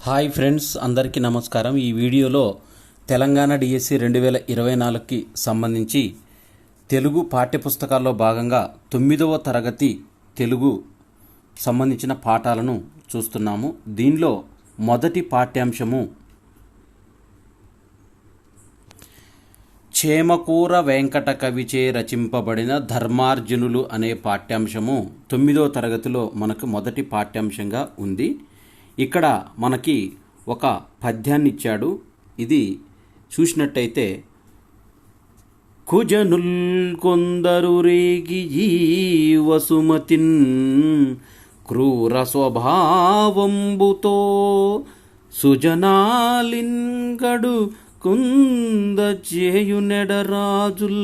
Hi friends, అందరికీ నమస్కారం. ఈ వీడియోలో తెలంగాణ డిఎస్సి 2024కి సంబంధించి తెలుగు పాఠ్యపుస్తకాల్లో భాగంగా 9వ తరగతి తెలుగు సంబంధించిన పాఠాలను చూస్తున్నాము. దీనిలో మొదటి పాఠ్యాంశము చేమకూర వెంకట కవిచే రచింపబడిన ధర్మార్జునులు అనే పాఠ్యాంశము 9వ తరగతిలో మనకు మొదటి పాఠ్యాంశంగా ఉంది. ఇక్కడ మనకి ఒక పద్యాన్ని ఇచ్చాడు. ఇది చూసినట్టయితే, కుజనుల్ కొందరు రేగి ఈ వసుమతిన్ క్రూర స్వభావంబుతో సుజనాలింగడు కుంద చేయునెడరాజుల్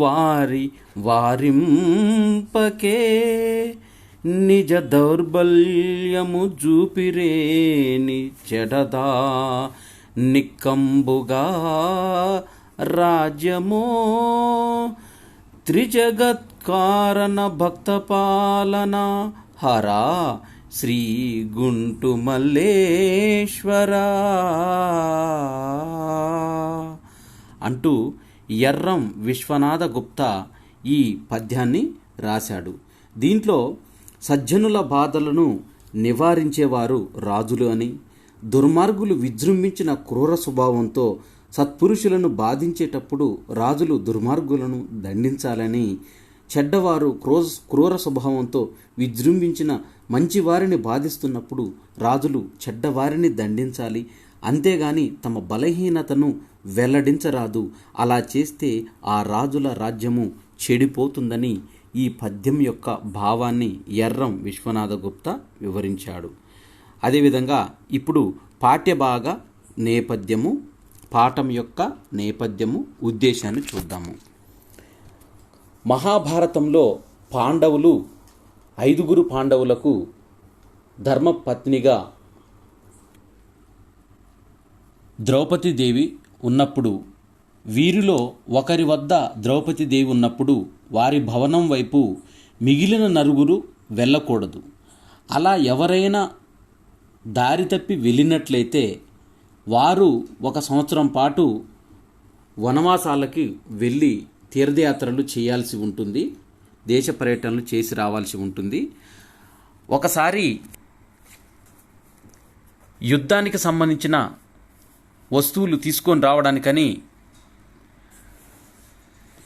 వారి వారింపకే నిజ దౌర్బల్యము జూపిరేని చెడదా నిక్కంబుగా రాజ్యమో త్రిజగత్కారణ భక్తపాలన హరా శ్రీ గుంటు మల్లేశ్వర అంటూ ఎర్రం విశ్వనాథ గుప్తా ఈ పద్యాన్ని రాశాడు. దీంట్లో సజ్జనుల బాధలను నివారించేవారు రాజులు అని, దుర్మార్గులు విజృంభించిన క్రూర స్వభావంతో సత్పురుషులను బాధించేటప్పుడు రాజులు దుర్మార్గులను దండించాలని, చెడ్డవారు క్రూర స్వభావంతో విజృంభించిన మంచివారిని బాధిస్తున్నప్పుడు రాజులు చెడ్డవారిని దండించాలి, అంతేగాని తమ బలహీనతను వెల్లడించరాదు. అలా చేస్తే ఆ రాజుల రాజ్యము చెడిపోతుందని ఈ పద్యం యొక్క భావాన్ని ఎర్రం విశ్వనాథ గుప్తా వివరించాడు. అదేవిధంగా ఇప్పుడు పాఠ్యభాగ నేపథ్యము, పాఠం యొక్క నేపథ్యము, ఉద్దేశాన్ని చూద్దాము. మహాభారతంలో పాండవులు 5 పాండవులకు ధర్మపత్నిగా ద్రౌపదీదేవి ఉన్నప్పుడు, వీరిలో ఒకరి వద్ద ద్రౌపదీదేవి ఉన్నప్పుడు వారి భవనం వైపు మిగిలిన నలుగురు వెళ్ళకూడదు. అలా ఎవరైనా దారి తప్పి వెళ్ళినట్లయితే వారు 1 సంవత్సరం పాటు వనవాసాలకి వెళ్ళి తీర్థయాత్రలు చేయాల్సి ఉంటుంది, దేశ పర్యటనలు చేసి రావాల్సి ఉంటుంది. ఒకసారి యుద్ధానికి సంబంధించిన వస్తువులు తీసుకొని రావడానికని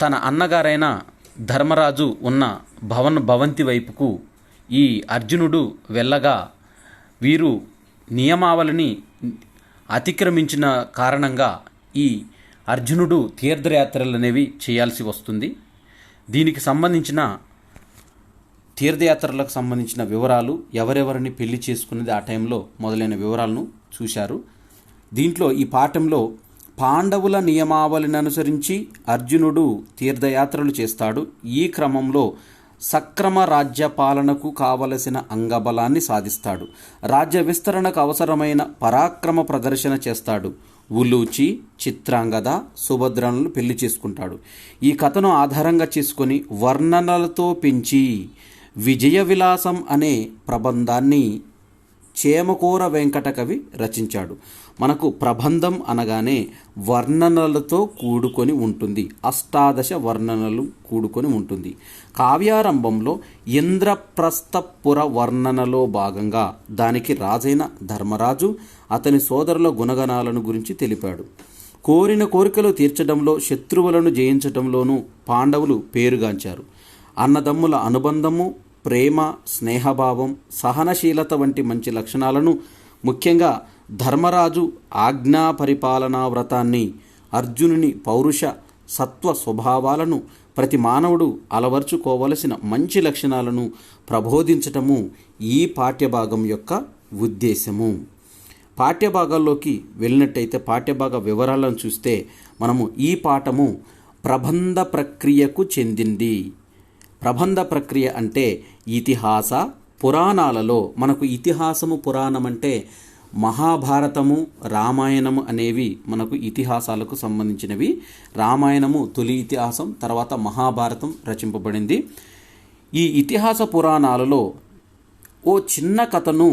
తన అన్నగారైన ధర్మరాజు ఉన్న భవంతి వైపుకు ఈ అర్జునుడు వెళ్ళగా వీరు నియమావళిని అతిక్రమించిన కారణంగా ఈ అర్జునుడు తీర్థయాత్రలు అనేవి చేయాల్సి వస్తుంది. దీనికి సంబంధించిన తీర్థయాత్రలకు సంబంధించిన వివరాలు, ఎవరెవరిని పెళ్లి చేసుకున్నది ఆ టైంలో మొదలైన వివరాలను చూశారు. దీంట్లో ఈ పాఠంలో పాండవుల నియమావళిని అనుసరించి అర్జునుడు తీర్థయాత్రలు చేస్తాడు. ఈ క్రమంలో సక్రమ రాజ్య పాలనకు కావలసిన అంగబలాన్ని సాధిస్తాడు. రాజ్య విస్తరణకు అవసరమైన పరాక్రమ ప్రదర్శన చేస్తాడు. ఉలూచి, చిత్రాంగద, సుభద్రలను పెళ్లి చేసుకుంటాడు. ఈ కథను ఆధారంగా చేసుకొని వర్ణనలతో పెంచి విజయ విలాసం అనే ప్రబంధాన్ని చేమకూర వెంకట కవి రచించాడు. మనకు ప్రబంధం అనగానే వర్ణనలతో కూడుకొని ఉంటుంది, 18 వర్ణనలు కూడుకొని ఉంటుంది. కావ్యారంభంలో ఇంద్రప్రస్థపుర వర్ణనలో భాగంగా దానికి రాజైన ధర్మరాజు అతని సోదరుల గుణగణాలను గురించి తెలిపాడు. కోరిన కోరికలు తీర్చడంలో, శత్రువులను జయించడంలోనూ పాండవులు పేరుగాంచారు. అన్నదమ్ముల అనుబంధము, ప్రేమ, స్నేహభావం, సహనశీలత వంటి మంచి లక్షణాలను, ముఖ్యంగా ధర్మరాజు ఆజ్ఞా పరిపాలనా వ్రతాన్ని, అర్జునుని పౌరుష సత్వ స్వభావాలను, ప్రతి మానవుడు అలవర్చుకోవలసిన మంచి లక్షణాలను ప్రబోధించటము ఈ పాఠ్యభాగం యొక్క ఉద్దేశము. పాఠ్యభాగాల్లోకి వెళ్ళినట్టయితే పాఠ్యభాగ వివరాలను చూస్తే మనము ఈ పాఠము ప్రబంధ ప్రక్రియకు చెందింది. ప్రబంధ ప్రక్రియ అంటే ఇతిహాస పురాణాలలో మనకు ఇతిహాసము, పురాణం అంటే మహాభారతము, రామాయణము అనేవి మనకు ఇతిహాసాలకు సంబంధించినవి. రామాయణము తొలి ఇతిహాసం, తర్వాత మహాభారతం రచింపబడింది. ఈ ఇతిహాస పురాణాలలో ఓ చిన్న కథను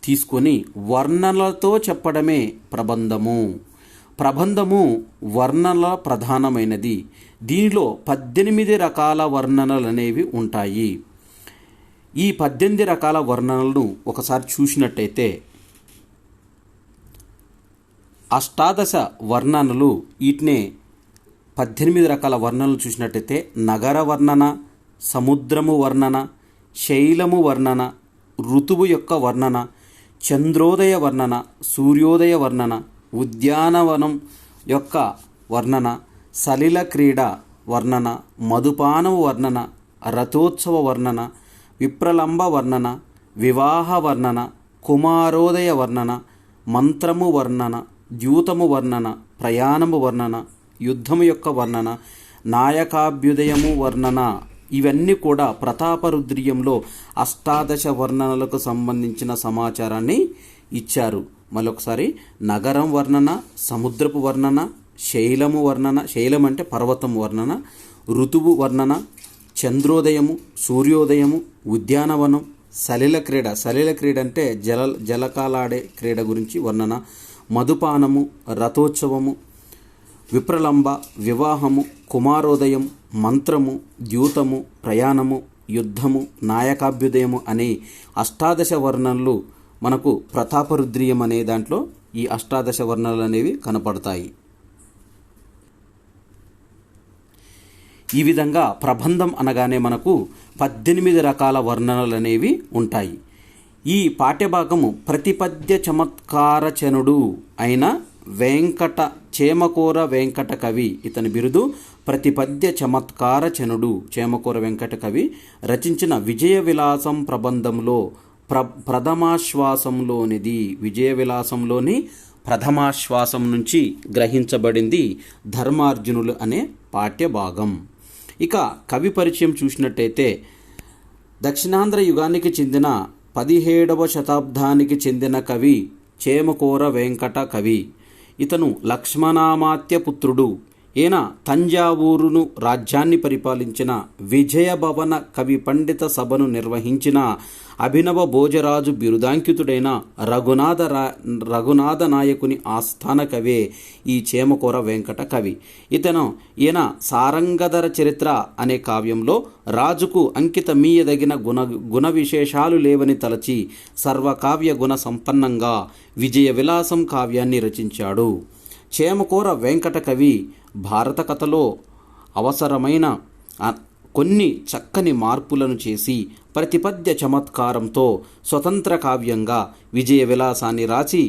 తీసుకొని వర్ణనలతో చెప్పడమే ప్రబంధము. ప్రబంధము వర్ణనల ప్రధానమైనది. దీనిలో 18 రకాల వర్ణనలు అనేవి ఉంటాయి. ఈ 18 రకాల వర్ణనలను ఒకసారి చూసినట్టయితే అష్టాదశ వర్ణనలు, వీటినే 18 రకాల వర్ణనలు చూసినట్టయితే నగర వర్ణన, సముద్రము వర్ణన, శైలము వర్ణన, ఋతువు యొక్క వర్ణన, చంద్రోదయ వర్ణన, సూర్యోదయ వర్ణన, ఉద్యానవనం యొక్క వర్ణన, సలిల క్రీడ వర్ణన, మధుపానము వర్ణన, రథోత్సవ వర్ణన, విప్రలంబ వర్ణన, వివాహ వర్ణన, కుమారోదయ వర్ణన, మంత్రము వర్ణన, ద్యూతము వర్ణన, ప్రయాణము వర్ణన, యుద్ధము యొక్క వర్ణన, నాయకాభ్యుదయము వర్ణన. ఇవన్నీ కూడా ప్రతాపరుద్రీయంలో అష్టాదశ వర్ణనలకు సంబంధించిన సమాచారాన్ని ఇచ్చారు. మళ్ళొకసారి నగరం వర్ణన, సముద్రపు వర్ణన, శైలము వర్ణన, శైలం అంటే పర్వతం వర్ణన, ఋతువు వర్ణన, చంద్రోదయము, సూర్యోదయము, ఉద్యానవనం, సలిల క్రీడ, సలిల క్రీడ అంటే జలకాలాడే క్రీడ గురించి వర్ణన, మధుపానము, రథోత్సవము, విప్రలంబ, వివాహము, కుమారోదయం, మంత్రము, ద్యూతము, ప్రయాణము, యుద్ధము, నాయకాభ్యుదయము అనే అష్టాదశ వర్ణనలు మనకు ప్రతాపరుద్రీయం అనే దాంట్లో ఈ అష్టాదశ వర్ణనలు అనేవి కనపడతాయి. ఈ విధంగా ప్రబంధం అనగానే మనకు 18 రకాల వర్ణనలు అనేవి ఉంటాయి. ఈ పాఠ్యభాగము ప్రతిపద్య చమత్కారచనుడు అయిన చేమకూర వెంకట కవి, ఇతని బిరుదు ప్రతిపద్య చమత్కారచనుడు, చేమకూర వెంకట కవి రచించిన విజయ విలాసం ప్రబంధంలో ప్రథమాశ్వాసంలోనిది. విజయ విలాసంలోని ప్రథమాశ్వాసం నుంచి గ్రహించబడింది ధర్మార్జునులు అనే పాఠ్యభాగం. ఇక కవి పరిచయం చూసినట్టయితే దక్షిణాంధ్ర యుగానికి చెందిన 17వ శతాబ్దానికి చెందిన కవి చేమకూర వెంకట కవి. ఇతను లక్ష్మణామాత్య పుత్రుడు. ఈయన తంజావూరును రాజ్యాన్ని పరిపాలించిన, విజయభవన కవి పండిత సభను నిర్వహించిన, అభినవ భోజరాజు బిరుదాంకితుడైన రఘునాథ నాయకుని ఆస్థాన కవే ఈ చేమకూర వెంకట కవి. ఈయన సారంగధర చరిత్ర అనే కావ్యంలో రాజుకు అంకితమీయదగిన గుణ విశేషాలు లేవని తలచి సర్వకావ్య గుణ సంపన్నంగా విజయ విలాసం కావ్యాన్ని రచించాడు. చేమకూర వెంకట కవి భారత కథలో అవసరమైన కొన్ని చక్కని మార్పులను చేసి ప్రతిపద్య చమత్కారంతో స్వతంత్ర కావ్యంగా విజయ విలాసాన్ని రాసి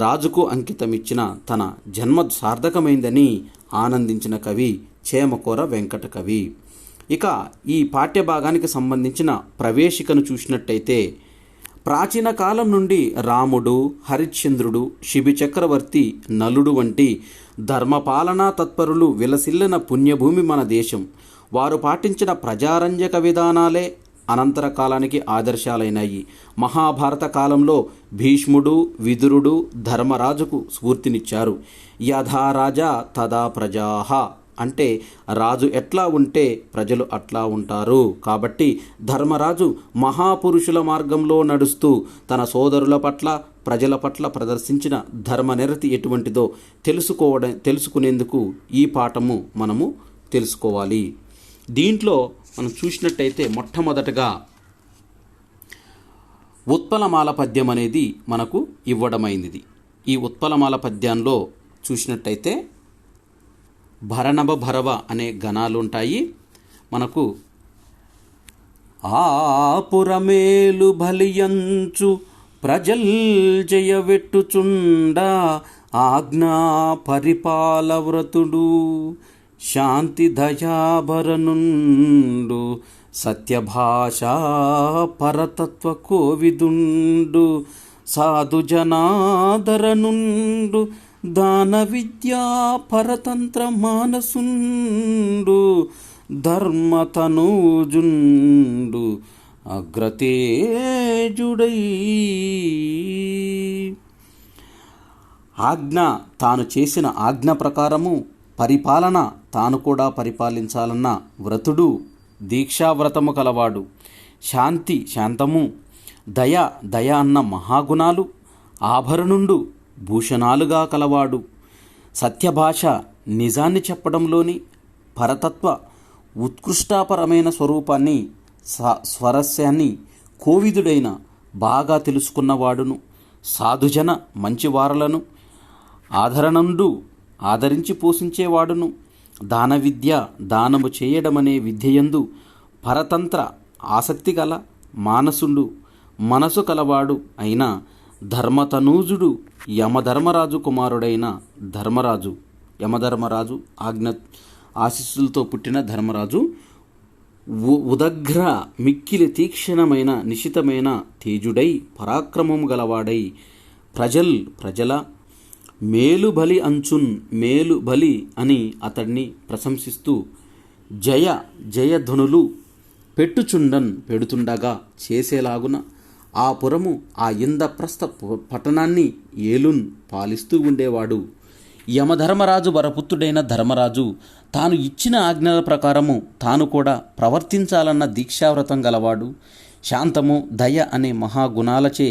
రాజుకు అంకితమిచ్చిన తన జన్మ సార్థకమైందని ఆనందించిన కవి చేమకూర వెంకట కవి. ఇక ఈ పాఠ్యభాగానికి సంబంధించిన ప్రవేశికను చూసినట్టయితే ప్రాచీన కాలం నుండి రాముడు, హరిశ్చంద్రుడు, శిబి చక్రవర్తి, నలుడు వంటి ధర్మపాలనా తత్పరులు విలసిల్లిన పుణ్యభూమి మన దేశం. వారు పాటించిన ప్రజారంజక విధానాలే అనంతర కాలానికి ఆదర్శాలైనాయి. మహాభారత కాలంలో భీష్ముడు, విదురుడు ధర్మరాజుకు స్ఫూర్తినిచ్చారు. యథా రాజా తదా ప్రజాః అంటే రాజు ఎట్లా ఉంటే ప్రజలు అట్లా ఉంటారు. కాబట్టి ధర్మరాజు మహాపురుషుల మార్గంలో నడుస్తూ తన సోదరుల పట్ల, ప్రజల పట్ల ప్రదర్శించిన ధర్మనిరతి ఎటువంటిదో తెలుసుకునేందుకు ఈ పాఠము మనము తెలుసుకోవాలి. దీంట్లో మనం చూసినట్టయితే మొట్టమొదటగా ఉత్పలమాల పద్యం అనేది మనకు ఇవ్వడమైంది. ఈ ఉత్పలమాల పద్యంలో చూసినట్టయితే భరణభ భరవ అనే గణాలు ఉంటాయి. మనకు ఆపురమేలు బలియంచు ప్రజల్ జయవెట్టుచుండ ఆజ్ఞా పరిపాల వ్రతుడు శాంతి దయాభరనుండు సత్యభాషా పరతత్వ కోవిదుండు సాధు జనాదరనుండు దాన విద్యా పరతంత్ర మానసుండు ధర్మతనూజుండు అగ్రతేజుడై. ఆజ్ఞ తాను చేసిన ఆజ్ఞ ప్రకారము పరిపాలన తాను కూడా పరిపాలించాలన్న వ్రతుడు, దీక్షావ్రతము కలవాడు, శాంతము, దయ దయ అన్న మహాగుణాలు ఆభరణుండు భూషణాలుగా కలవాడు. సత్యభాష నిజాన్ని చెప్పడంలోని పరతత్వ ఉత్కృష్టాపరమైన స్వరూపాన్ని స్వరస్యాన్ని కోవిదుడైన బాగా తెలుసుకున్నవాడును. సాధుజన మంచివారలను ఆదరణండు ఆదరించి పోషించేవాడును. దాన విద్య దానము చేయడమనే విద్యయందు పరతంత్ర ఆసక్తి గల మానసుండు మనసు కలవాడు అయిన ధర్మతనూజుడు యమధర్మరాజు కుమారుడైన ధర్మరాజు. యమధర్మరాజు ఆశీస్సులతో పుట్టిన ధర్మరాజు ఉదగ్ర మిక్కిలి తీక్షణమైన నిశితమైన తేజుడై పరాక్రమము గలవాడై ప్రజల మేలుబలి అంచున్ మేలుబలి అని అతడిని ప్రశంసిస్తూ జయ జయధ్వనులు పెడుతుండగా చేసేలాగున ఆ పురము ఆ ఇంద్రప్రస్థ పట్టణాన్ని ఏలున్ పాలిస్తూ ఉండేవాడు. యమధర్మరాజు వరపుత్రుడైన ధర్మరాజు తాను ఇచ్చిన ఆజ్ఞల ప్రకారము తాను కూడా ప్రవర్తించాలన్న దీక్షావ్రతం గలవాడు. శాంతము దయ అనే మహాగుణాలచే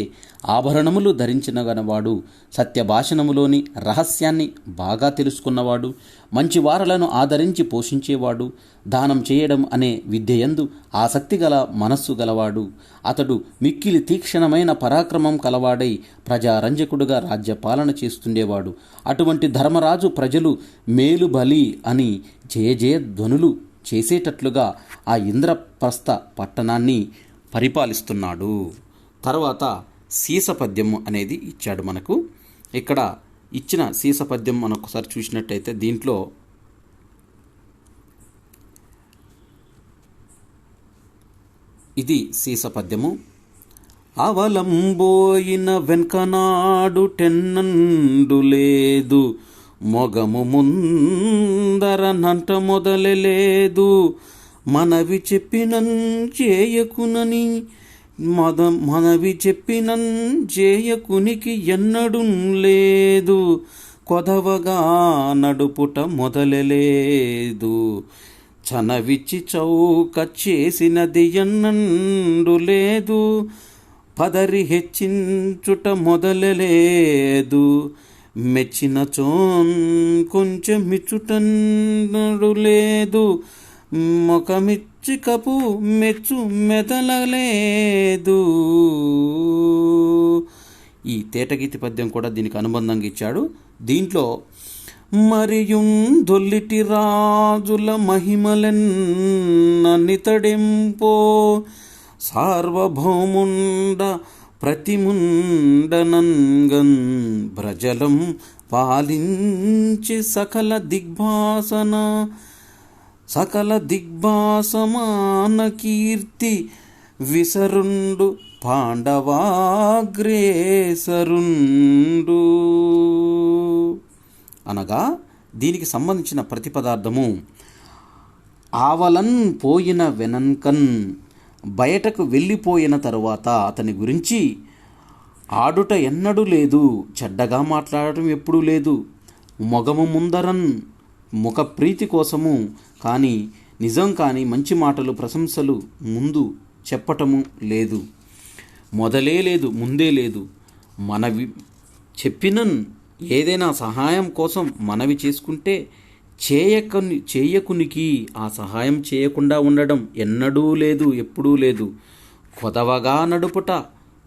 ఆభరణములు ధరించిన గనవాడు. సత్యభాషణములోని రహస్యాన్ని బాగా తెలుసుకున్నవాడు. మంచి వారలను ఆదరించి పోషించేవాడు. దానం చేయడం అనే విద్యయందు ఆసక్తి గల మనస్సు గలవాడు. అతడు మిక్కిలి తీక్షణమైన పరాక్రమం కలవాడై ప్రజారంజకుడుగా రాజ్యపాలన చేస్తుండేవాడు. అటువంటి ధర్మరాజు ప్రజలు మేలుబలి అని జయ ధ్వనులు చేసేటట్లుగా ఆ ఇంద్రప్రస్థ పట్టణాన్ని పరిపాలిస్తున్నాడు. తర్వాత సీసపద్యము అనేది ఇచ్చాడు మనకు. ఇక్కడ ఇచ్చిన సీసపద్యం మనం ఒకసారి చూసినట్టయితే దీంట్లో ఇది సీసపద్యము. అవలంబోయిన వెంకనాడు టెన్నండు లేదు, మొగము ముందర నంట మొదలలేదు, మనవి చెప్పినన్ చేయకునని మనవి చెప్పినన్ చేయకునికి ఎన్నడు లేదు, కొదవగా నడుపుట మొదలలేదు, చనవిచ్చి చౌక చేసినది ఎన్నండు లేదు, పదరి హెచ్చించుట మొదలలేదు, మెచ్చిన చోన్ కొంచెం మిచ్చుటన్నడు లేదు, మొకమిచ్చి కపు మెచ్చు మెదలలేదు. ఈ తేటగీతి పద్యం కూడా దీనికి అనుబంధంగా ఇచ్చాడు. దీంట్లో మరియు దొల్లిటి రాజుల మహిమలెన్ననితడెంపో, సార్వభౌముండ ప్రతిముండనంగన్ ప్రజలం పాలించి సకల దిగ్భాసమాన కీర్తి విసరుండు పాండవాగ్రేసరుండు. అనగా దీనికి సంబంధించిన ప్రతిపదార్థము ఆవలన్ పోయిన వెనన్కన్, బయటకు వెళ్ళిపోయిన తరువాత అతని గురించి ఆడుట ఎన్నడూ లేదు, చెడ్డగా మాట్లాడటం ఎప్పుడూ లేదు, మొగము ముందరన్ ముఖ ప్రీతి కోసము కానీ నిజం కానీ మంచి మాటలు ప్రశంసలు ముందు చెప్పటము లేదు, మొదలే లేదు ముందే లేదు, మనవి చెప్పినన్ ఏదైనా సహాయం కోసం మనవి చేసుకుంటే చేయకునికి ఆ సహాయం చేయకుండా ఉండడం ఎన్నడూ లేదు ఎప్పుడూ లేదు, కొదవగా నడుపుట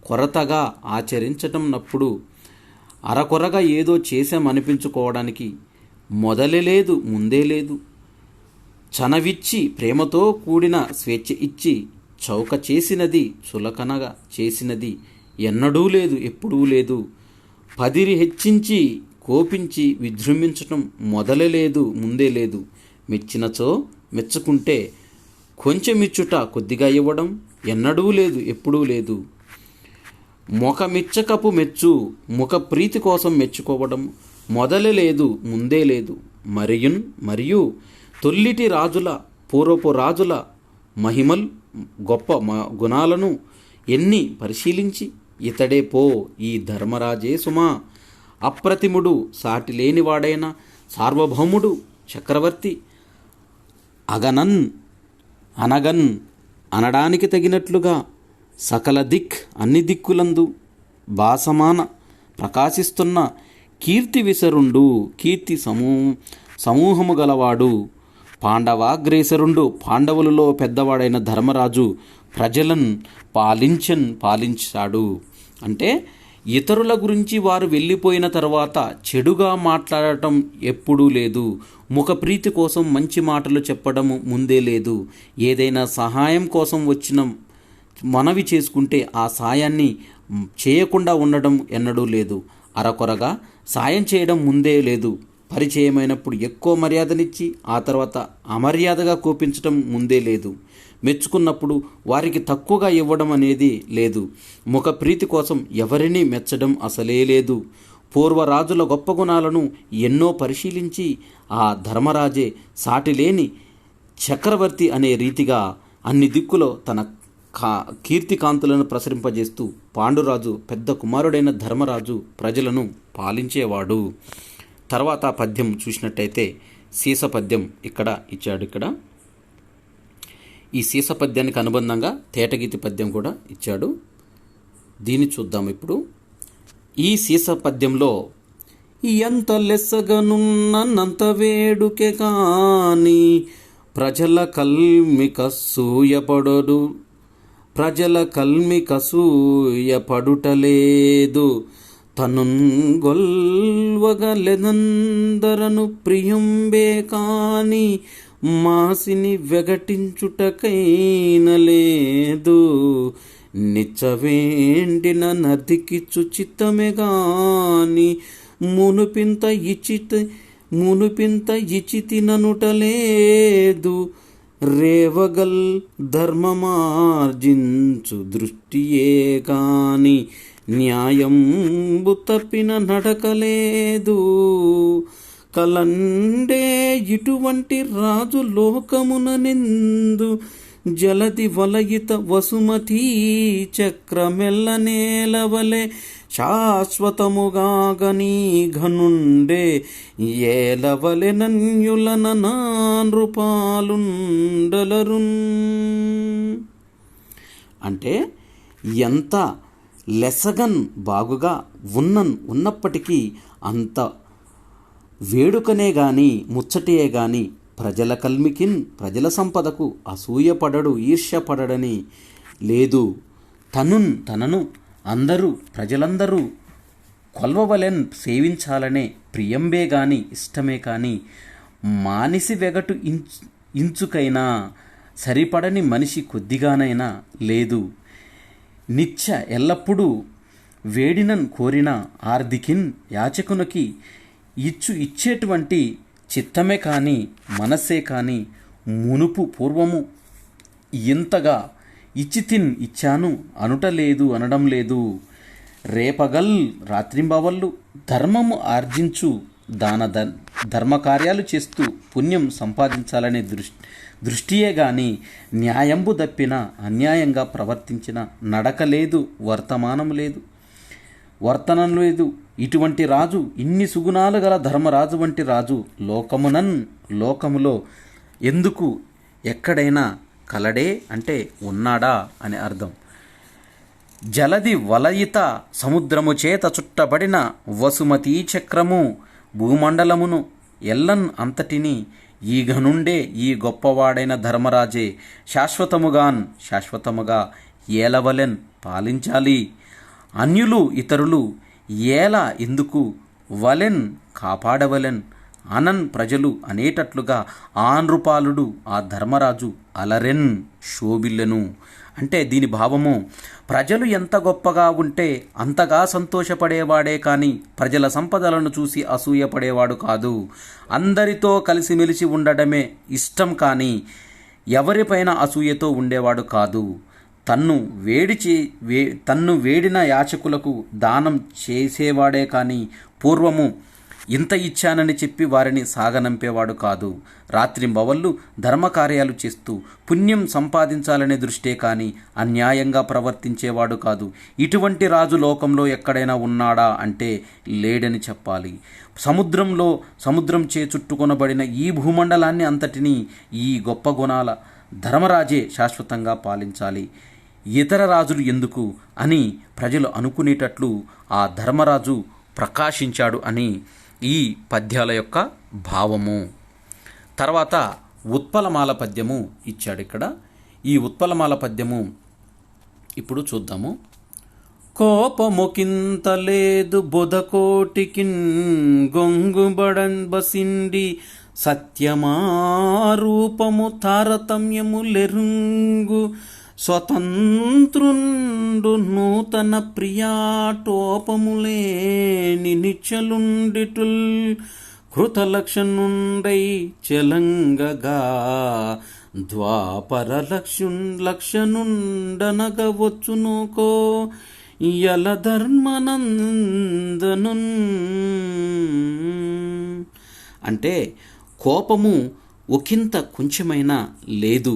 కొరతగా ఆచరించటం నప్పుడు అరకొరగా ఏదో చేశామనిపించుకోవడానికి మొదలే లేదు ముందే లేదు, చనవిచ్చి ప్రేమతో కూడిన స్వేచ్ఛ ఇచ్చి చౌక చేసినది చులకనగా చేసినది ఎన్నడూ లేదు ఎప్పుడూ లేదు, పదిరి హెచ్చించి కోపించి విజృంభించటం మొదలలేదు ముందే లేదు, మెచ్చినచో మెచ్చుకుంటే కొంచెమిచ్చుట కొద్దిగా ఇవ్వడం ఎన్నడూ లేదు ఎప్పుడూ లేదు, మొఖమిచ్చకపు మెచ్చు ముఖ ప్రీతి కోసం మెచ్చుకోవడం మొదలలేదు ముందే లేదు, మరియు తొల్లిటి రాజుల పూర్వపు రాజుల మహిమల్ గొప్ప గుణాలను ఎన్ని పరిశీలించి ఇతడే పో ఈ ధర్మరాజే సుమా, అప్రతిముడు సాటి లేనివాడైన సార్వభౌముడు చక్రవర్తి అనగన్ అనడానికి తగినట్లుగా సకల దిక్ అన్ని దిక్కులందు భాసమాన ప్రకాశిస్తున్న కీర్తి విసరుండు, కీర్తి సమూహము గలవాడు, పాండవాగ్రేసరుండు, పాండవులలో పెద్దవాడైన ధర్మరాజు ప్రజలను పాలించాడు. అంటే ఇతరుల గురించి వారు వెళ్ళిపోయిన తర్వాత చెడుగా మాట్లాడటం ఎప్పుడూ లేదు. ముఖప్రీతి కోసం మంచి మాటలు చెప్పడం ముందే లేదు. ఏదైనా సహాయం కోసం వచ్చిన మనవి చేసుకుంటే ఆ సాయాన్ని చేయకుండా ఉండడం ఎన్నడూ లేదు. అరకొరగా సాయం చేయడం ముందే లేదు. పరిచయమైనప్పుడు ఎక్కువ మర్యాదనిచ్చి ఆ తర్వాత అమర్యాదగా కోపించడం ముందే లేదు. మెచ్చుకున్నప్పుడు వారికి తక్కువగా ఇవ్వడం అనేది లేదు. ముఖప్రీతి కోసం ఎవరినీ మెచ్చడం అసలే లేదు. పూర్వరాజుల గొప్ప గుణాలను ఎన్నో పరిశీలించి ఆ ధర్మరాజే సాటిలేని చక్రవర్తి అనే రీతిగా అన్ని దిక్కులో తన కీర్తికాంతులను ప్రసరింపజేస్తూ పాండురాజు పెద్ద కుమారుడైన ధర్మరాజు ప్రజలను పాలించేవాడు. తర్వాత పద్యం చూసినట్టయితే సీస పద్యం ఇక్కడ ఇచ్చాడు. ఇక్కడ ఈ సీస పద్యానికి అనుబంధంగా తేటగీతి పద్యం కూడా ఇచ్చాడు. దీన్ని చూద్దాం ఇప్పుడు. ఈ సీస పద్యంలో ఎంత లెస్సగనున్నంత వేడుకే కాని ప్రజల కల్మిక సూయపడడు, ప్రజల కల్మిక సూయపడుటలేదు, తనున్ గొల్వగలెదందరను ప్రియంబే కాని మాసిని వెగటించుటకైన లేదు, నిచ్చవేండిన నదికిచ్చు చిత్తమే గాని మునుపింత ఇచితిననుటలేదు, రేవగల్ ధర్మమార్జించు దృష్టియే కాని న్యాయంబు తప్పిన నడకలేదు, కలండే ఇటువంటి రాజు లోకమున నిందు జలది వలయిత వసుమతీ చక్రమెల్ల నేలవలే శాశ్వతముగాగనీ ఘనుండే ఏలవలె నన్యులన నృపాలుండలరున్. అంటే ఎంత లెసగన్ బాగుగా ఉన్నప్పటికీ అంత వేడుకనే గాని ముచ్చటయే గాని ప్రజల కల్మికిన్ ప్రజల సంపదకు అసూయపడడు, ఈర్ష్యపడడని లేదు. తనను ప్రజలందరూ కొల్వవలెన్ సేవించాలనే ప్రియంబే గాని ఇష్టమే కాని మానిసి వెగటు ఇంచుకైనా సరిపడని మనిషి కొద్దిగానైనా లేదు. నిత్య ఎల్లప్పుడూ వేడినన్ కోరిన ఆర్దికిన్ యాచకునికి ఇచ్చేటువంటి చిత్తమే కానీ మనస్సే కానీ మునుపు పూర్వము ఇంతగా ఇచ్చాను అనడం లేదు. రేపగల్ రాత్రింబవళ్ళు ధర్మము ఆర్జించు ధర్మకార్యాలు చేస్తూ పుణ్యం సంపాదించాలనే దృష్టియే గాని న్యాయంబు దప్పిన అన్యాయంగా ప్రవర్తించిన నడక లేదు, వర్తమానం లేదు. ఇటువంటి రాజు, ఇన్ని సుగుణాలు గల ధర్మరాజు వంటి రాజు లోకములో ఎందుకు ఎక్కడైనా కలడే అంటే ఉన్నాడా అని అర్థం. జలది వలయిత సముద్రము చేత చుట్టబడిన వసుమతీ చక్రము భూమండలమును ఎల్లన్ అంతటిని ఈగనుండే ఈ గొప్పవాడైన ధర్మరాజే శాశ్వతముగా ఏలవలెన్ పాలించాలి. అన్యులు ఇతరులు ఏలా ఎందుకు వలెన్ కాపాడవలెన్ అనన్ ప్రజలు అనేటట్లుగా ఆ నృపాలుడు ఆ ధర్మరాజు అలరెన్ శోభిల్లెను. అంటే దీని భావము, ప్రజలు ఎంత గొప్పగా ఉంటే అంతగా సంతోషపడేవాడే కానీ ప్రజల సంపదలను చూసి అసూయపడేవాడు కాదు. అందరితో కలిసిమెలిసి ఉండడమే ఇష్టం కానీ ఎవరిపైన అసూయతో ఉండేవాడు కాదు. తన్ను వేడిన యాచకులకు దానం చేసేవాడే కానీ పూర్వము ఇంత ఇచ్చానని చెప్పి వారిని సాగనంపేవాడు కాదు. రాత్రింబవళ్ళు ధర్మకార్యాలు చేస్తూ పుణ్యం సంపాదించాలనే దృష్టే కానీ అన్యాయంగా ప్రవర్తించేవాడు కాదు. ఇటువంటి రాజు లోకంలో ఎక్కడైనా ఉన్నాడా అంటే లేడని చెప్పాలి. సముద్రం చే చుట్టుకొనబడిన ఈ భూమండలాన్ని అంతటినీ ఈ గొప్ప గుణాల ధర్మరాజే శాశ్వతంగా పాలించాలి. ఇతర రాజులు ఎందుకు అని ప్రజలు అనుకునేటట్లు ఆ ధర్మరాజు ప్రకాశించాడు అని ఈ పద్యాల యొక్క భావము. తర్వాత ఉత్పలమాల పద్యము ఇచ్చాడు ఇక్కడ. ఈ ఉత్పలమాల పద్యము ఇప్పుడు చూద్దాము. కోపముకింత లేదు బొదకోటికిన్ గొంగుబడన్ బసిండి సత్యమా రూపము తారతమ్యములెరుంగు స్వతంత్రుండు నూతన ప్రియాటోపములేని నిచ్చలుండిటుల్ కృతలక్షణుండై చెలంగగా ద్వాపర లక్షణుండనగ వచ్చునుకో యలధర్మనందను. అంటే కోపము ఒకంత కొంచెమైనా లేదు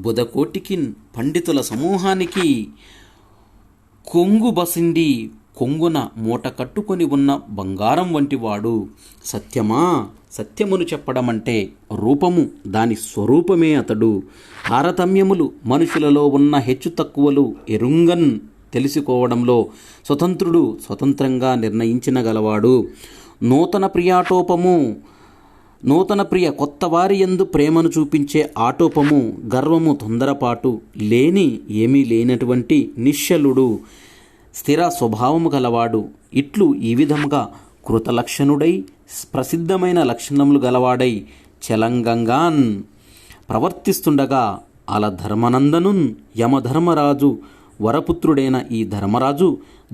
బుధకోటికి పండితుల సమూహానికి కొంగు బసిండి కొంగున మూట కట్టుకొని ఉన్న బంగారం వంటివాడు. సత్యమా, సత్యమును చెప్పడం అంటే రూపము, దాని స్వరూపమే అతడు. తారతమ్యములు, మనుషులలో ఉన్న హెచ్చు తక్కువలు ఎరుంగన్ తెలుసుకోవడంలో స్వతంత్రుడు, స్వతంత్రంగా నిర్ణయించిన గలవాడు. నూతన ప్రియాటోపము, నూతన ప్రియ కొత్త వారి యందు ప్రేమను చూపించే ఆటోపము, గర్వము, తొందరపాటు లేని ఏమీ లేనటువంటి నిశ్చలుడు, స్థిర స్వభావము గలవాడు. ఇట్లు ఈ విధముగా కృతలక్షణుడై ప్రసిద్ధమైన లక్షణములు గలవాడై చలంగంగాన్ ప్రవర్తిస్తుండగా అల ధర్మనందనున్ యమధర్మరాజు వరపుత్రుడైన ఈ ధర్మరాజు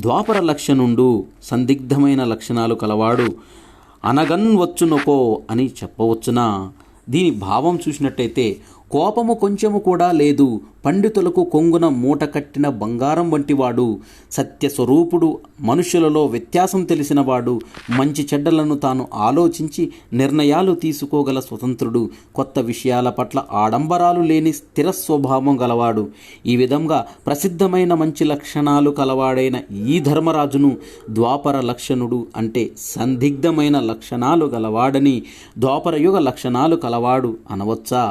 ద్వాపర లక్షణుండు, సందిగ్ధమైన లక్షణాలు కలవాడు. అనగన్ వచ్చునొకో అని చెప్పవచ్చునా? దీని భావం చూసినట్టయితే కోపము కొంచెము కూడా లేదు, పండితులకు కొంగున మూట కట్టిన బంగారం వంటివాడు, సత్యస్వరూపుడు, మనుషులలో వ్యత్యాసం తెలిసినవాడు, మంచి చెడ్డలను తాను ఆలోచించి నిర్ణయాలు తీసుకోగల స్వతంత్రుడు, కొత్త విషయాల పట్ల ఆడంబరాలు లేని స్థిర స్వభావం గలవాడు. ఈ విధంగా ప్రసిద్ధమైన మంచి లక్షణాలు కలవాడైన ఈ ధర్మరాజును ద్వాపర లక్షణుడు అంటే సందిగ్ధమైన లక్షణాలు గలవాడని, ద్వాపరయుగ లక్షణాలు కలవాడు అనవచ్చా?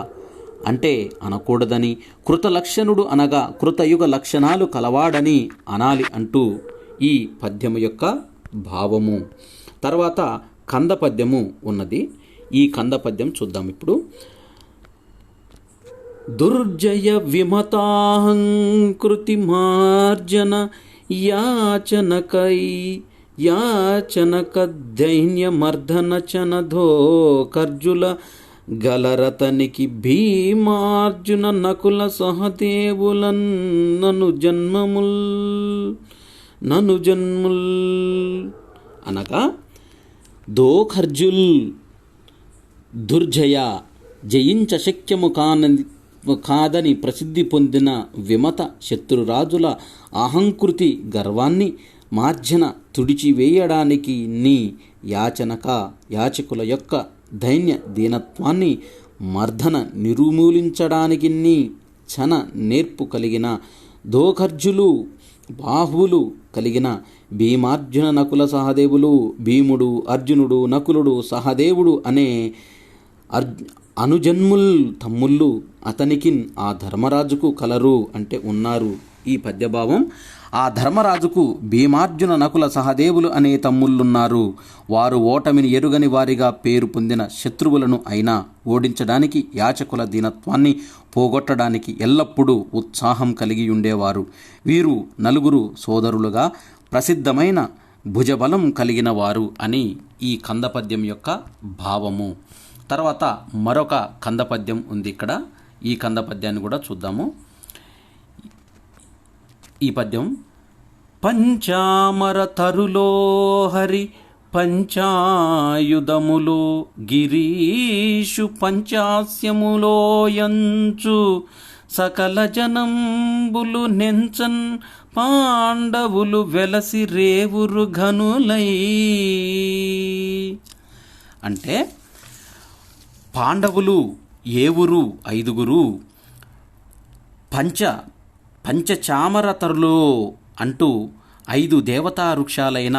అంటే అనకూడదని, కృతలక్షణుడు అనగా కృతయుగ లక్షణాలు కలవాడని అనాలి అంటూ ఈ పద్యము యొక్క భావము. తర్వాత కంద పద్యము ఉన్నది. ఈ కంద పద్యం చూద్దాం ఇప్పుడు. దుర్జయ విమతాహంకృతి మార్జన యాచనక దైన్యమర్ధన చనధో కర్జుల గలరతనికి భీమార్జున నకుల సహదేవులన్ నను జన్ముల్ అనగా దోఖర్జుల్ దుర్జయ జయించ శక్యము కాదని ప్రసిద్ధి పొందిన విమత శత్రురాజుల అహంకృతి గర్వాన్ని మార్జన తుడిచివేయడానికి నీ యాచకుల యొక్క దైన్య దీనత్వాన్ని మర్దన నిర్మూలించడానికి నీ చన నేర్పు కలిగిన దోఖర్జులు బాహువులు కలిగిన భీమార్జున నకుల సహదేవులు, భీముడు, అర్జునుడు, నకులుడు, సహదేవుడు అనే అనుజన్ముల్ తమ్ముళ్ళు అతనికి ఆ ధర్మరాజుకు కలరు అంటే ఉన్నారు. ఈ పద్యభావం ఆ ధర్మరాజుకు భీమార్జున నకుల సహదేవులు అనే తమ్ముళ్ళున్నారు. వారు ఓటమిని ఎరుగని వారిగా పేరు పొందిన శత్రువులను అయినా ఓడించడానికి, యాచకుల దీనత్వాన్ని పోగొట్టడానికి ఎల్లప్పుడూ ఉత్సాహం కలిగి ఉండేవారు. వీరు నలుగురు సోదరులుగా ప్రసిద్ధమైన భుజబలం కలిగిన వారు అని ఈ కందపద్యం యొక్క భావము. తర్వాత మరొక కందపద్యం ఉంది ఇక్కడ. ఈ కందపద్యాన్ని కూడా చూద్దాము. ఈ పద్యం పంచామర తరులో హరి పంచాయుధములు గిరీషు పంచాస్యములో యంచు సకల జనంబులు నెంచన్ పాండవులు వెలసి రేవురు ఘనులై. అంటే పాండవులు ఏవురు 5 పంచచామరతరులో అంటూ 5 దేవతా వృక్షాలైన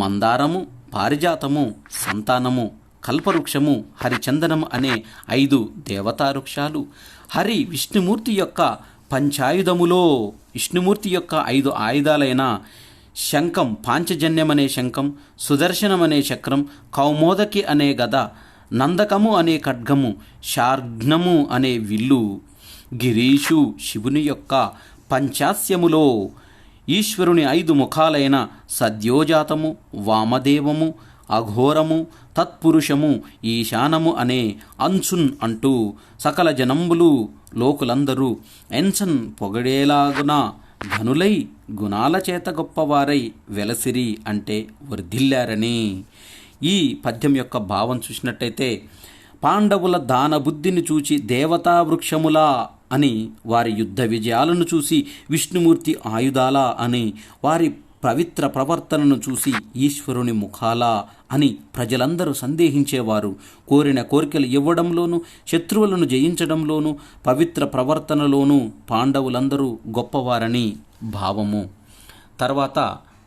మందారము, పారిజాతము, సంతానము, కల్పవృక్షము, హరిచందనము అనే 5 దేవతా వృక్షాలు హరి విష్ణుమూర్తి యొక్క పంచాయుధములో విష్ణుమూర్తి యొక్క 5 ఆయుధాలైన శంఖం, పాంచజన్యమనే శంఖం, సుదర్శనమనే చక్రం, కౌమోదకి అనే గద, నందకము అనే ఖడ్గము, శార్ఘ్నము అనే విల్లు, గిరీషు శివుని యొక్క పంచాస్యములో ఈశ్వరుని 5 ముఖాలైన సద్యోజాతము, వామదేవము, అఘోరము, తత్పురుషము, ఈశానము అనే అంచున్ అంటూ సకల జనంబులు లోకులందరూ ఎంచన్ పొగడేలాగున ఘనులై గుణాల చేత గొప్పవారై వెలసిరి అంటే వర్ధిల్లారని. ఈ పద్యం యొక్క భావం చూసినట్టయితే పాండవుల దాన బుద్ధిని చూచి దేవతా వృక్షములా అని, వారి యుద్ధ విజయాలను చూసి విష్ణుమూర్తి ఆయుధాలా అని, వారి పవిత్ర ప్రవర్తనను చూసి ఈశ్వరుని ముఖాలా అని ప్రజలందరూ సందేహించేవారు. కోరిన కోరికలు ఇవ్వడంలోనూ, శత్రువులను జయించడంలోనూ, పవిత్ర ప్రవర్తనలోనూ పాండవులందరూ గొప్పవారని భావము. తర్వాత